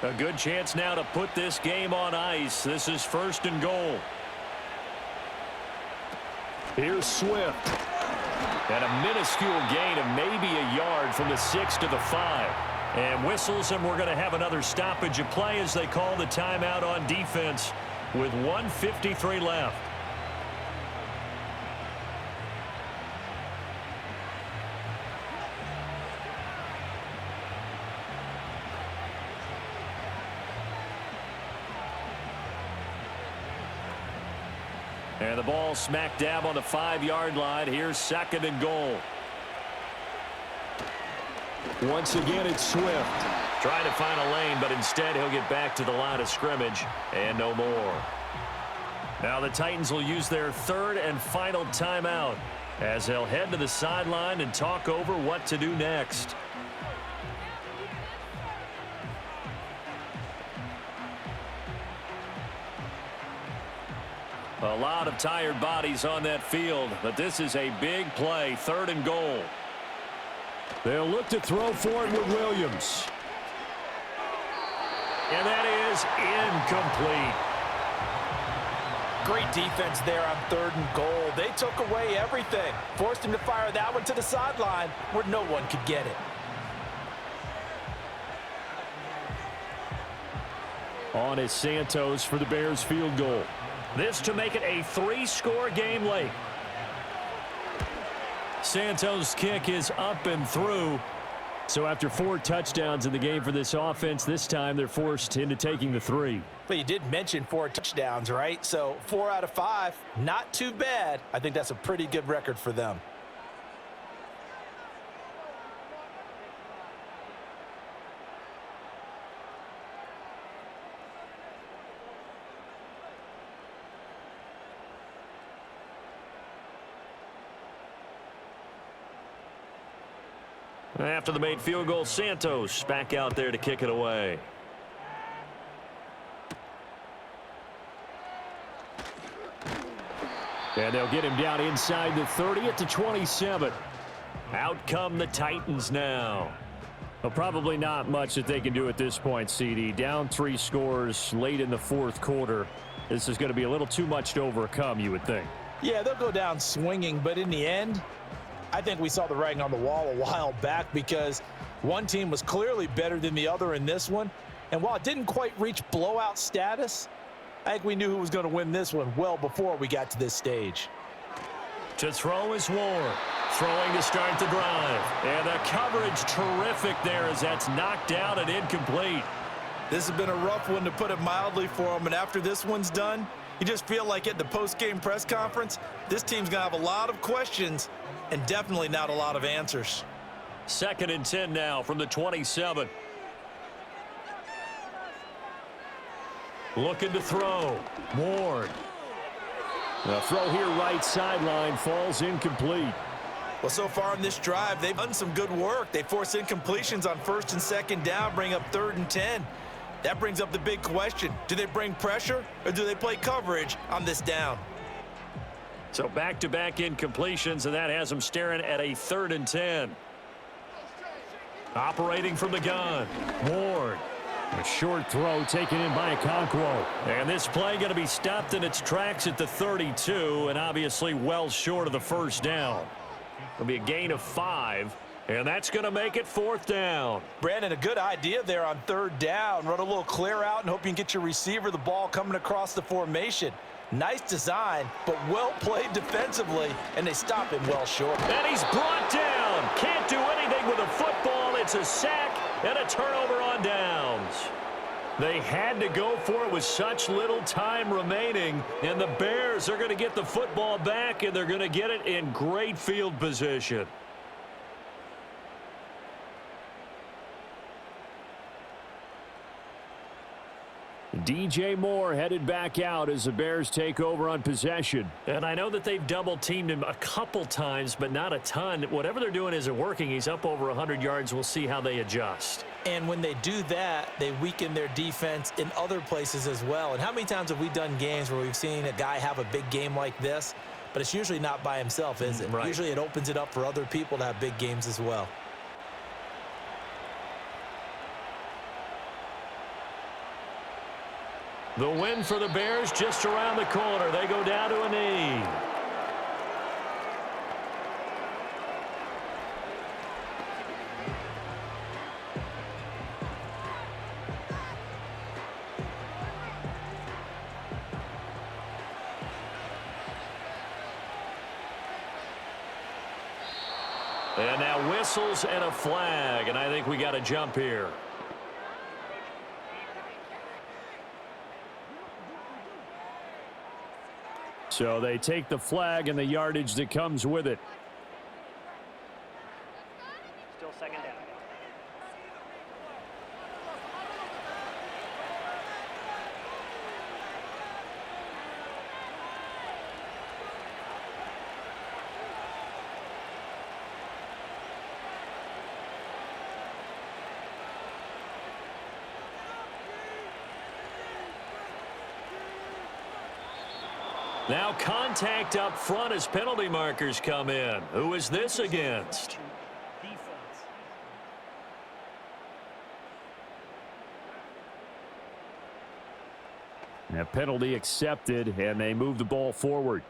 A good chance now to put this game on ice. This is 1st and goal. Here's Swift. And a minuscule gain of maybe a yard from the 6 to the 5. And whistles, and we're going to have another stoppage of play as they call the timeout on defense with 1:53 left. And the ball smack dab on the 5-yard line. Here's 2nd and goal. Once again, it's Swift. Trying to find a lane, but instead he'll get back to the line of scrimmage and no more. Now the Titans will use their 3rd and final timeout as they'll head to the sideline and talk over what to do next. A lot of tired bodies on that field, but this is a big play, 3rd and goal. They'll look to throw for it with Williams. And that is incomplete. Great defense there on 3rd and goal. They took away everything. Forced him to fire that one to the sideline where no one could get it. on is Santos for the Bears field goal. This to make it a 3-score game late. Santos' kick is up and through. So after 4 touchdowns in the game for this offense, this time they're forced into taking the 3. But you did mention 4 touchdowns, right? So 4 out of 5, not too bad. I think that's a pretty good record for them. After the made field goal, Santos back out there to kick it away. And they'll get him down inside the 30 at the 27. Out come the Titans now. Well, probably not much that they can do at this point, CD. Down 3 scores late in the 4th quarter. This is going to be a little too much to overcome, you would think. Yeah, they'll go down swinging, but in the end, I think we saw the writing on the wall a while back because one team was clearly better than the other in this one. And while it didn't quite reach blowout status, I think we knew who was going to win this one well before we got to this stage. To throw is Ward. Throwing to start the drive. And the coverage terrific there as that's knocked down and incomplete. This has been a rough one, to put it mildly, for him. And after this one's done, you just feel like at the post-game press conference, this team's going to have a lot of questions and definitely not a lot of answers. 2nd and 10 now from the 27. Looking to throw. Ward. The throw here right sideline falls incomplete. Well, so far in this drive, they've done some good work. They force incompletions on 1st and 2nd down, bring up 3rd and 10. That brings up the big question. Do they bring pressure or do they play coverage on this down? So back-to-back incompletions, and that has them staring at a 3rd and 10. Operating from the gun. Ward. A short throw taken in by Okonkwo. And this play going to be stopped in its tracks at the 32, and obviously well short of the 1st down. It'll be a gain of 5, and that's going to make it 4th down. Brandon, a good idea there on 3rd down. Run a little clear out and hope you can get your receiver the ball coming across the formation. Nice design, but well played defensively, and they stop him well short. And he's brought down. Can't do anything with a football. It's a sack and a turnover on downs. They had to go for it with such little time remaining, and the Bears are going to get the football back, and they're going to get it in great field position. DJ Moore headed back out as the Bears take over on possession. And I know that they've double-teamed him a couple times, but not a ton. Whatever they're doing isn't working. He's up over 100 yards. We'll see how they adjust. And when they do that, they weaken their defense in other places as well. And how many times have we done games where we've seen a guy have a big game like this, but it's usually not by himself, is it? Right. Usually it opens it up for other people to have big games as well. The win for the Bears just around the corner. They go down to a knee. And now whistles and a flag, and I think we got a jump here. So they take the flag and the yardage that comes with it. Still 2nd down. Now contact up front as penalty markers come in. Who is this against? Defense. A penalty accepted, and they move the ball forward.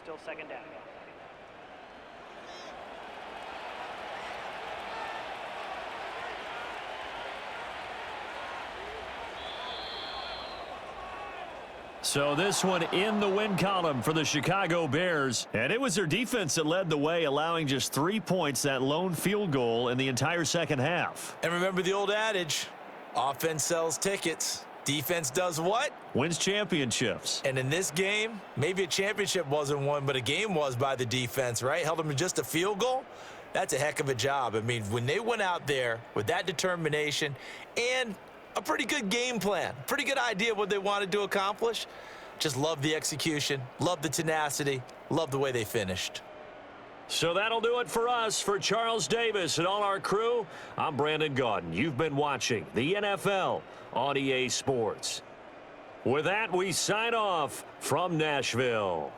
Still 2nd down. So this one in the win column for the Chicago Bears. And it was their defense that led the way, allowing just 3 points, that lone field goal in the entire second half. And remember the old adage, offense sells tickets. Defense does what? Wins championships. And in this game, maybe a championship wasn't won, but a game was by the defense, right? Held them to just a field goal. That's a heck of a job. I mean, when they went out there with that determination and a pretty good game plan, pretty good idea of what they wanted to accomplish, just love the execution, love the tenacity, love the way they finished. So that'll do it for us. For Charles Davis and all our crew, I'm Brandon Gaudin. You've been watching the NFL on EA Sports. With that, we sign off from Nashville.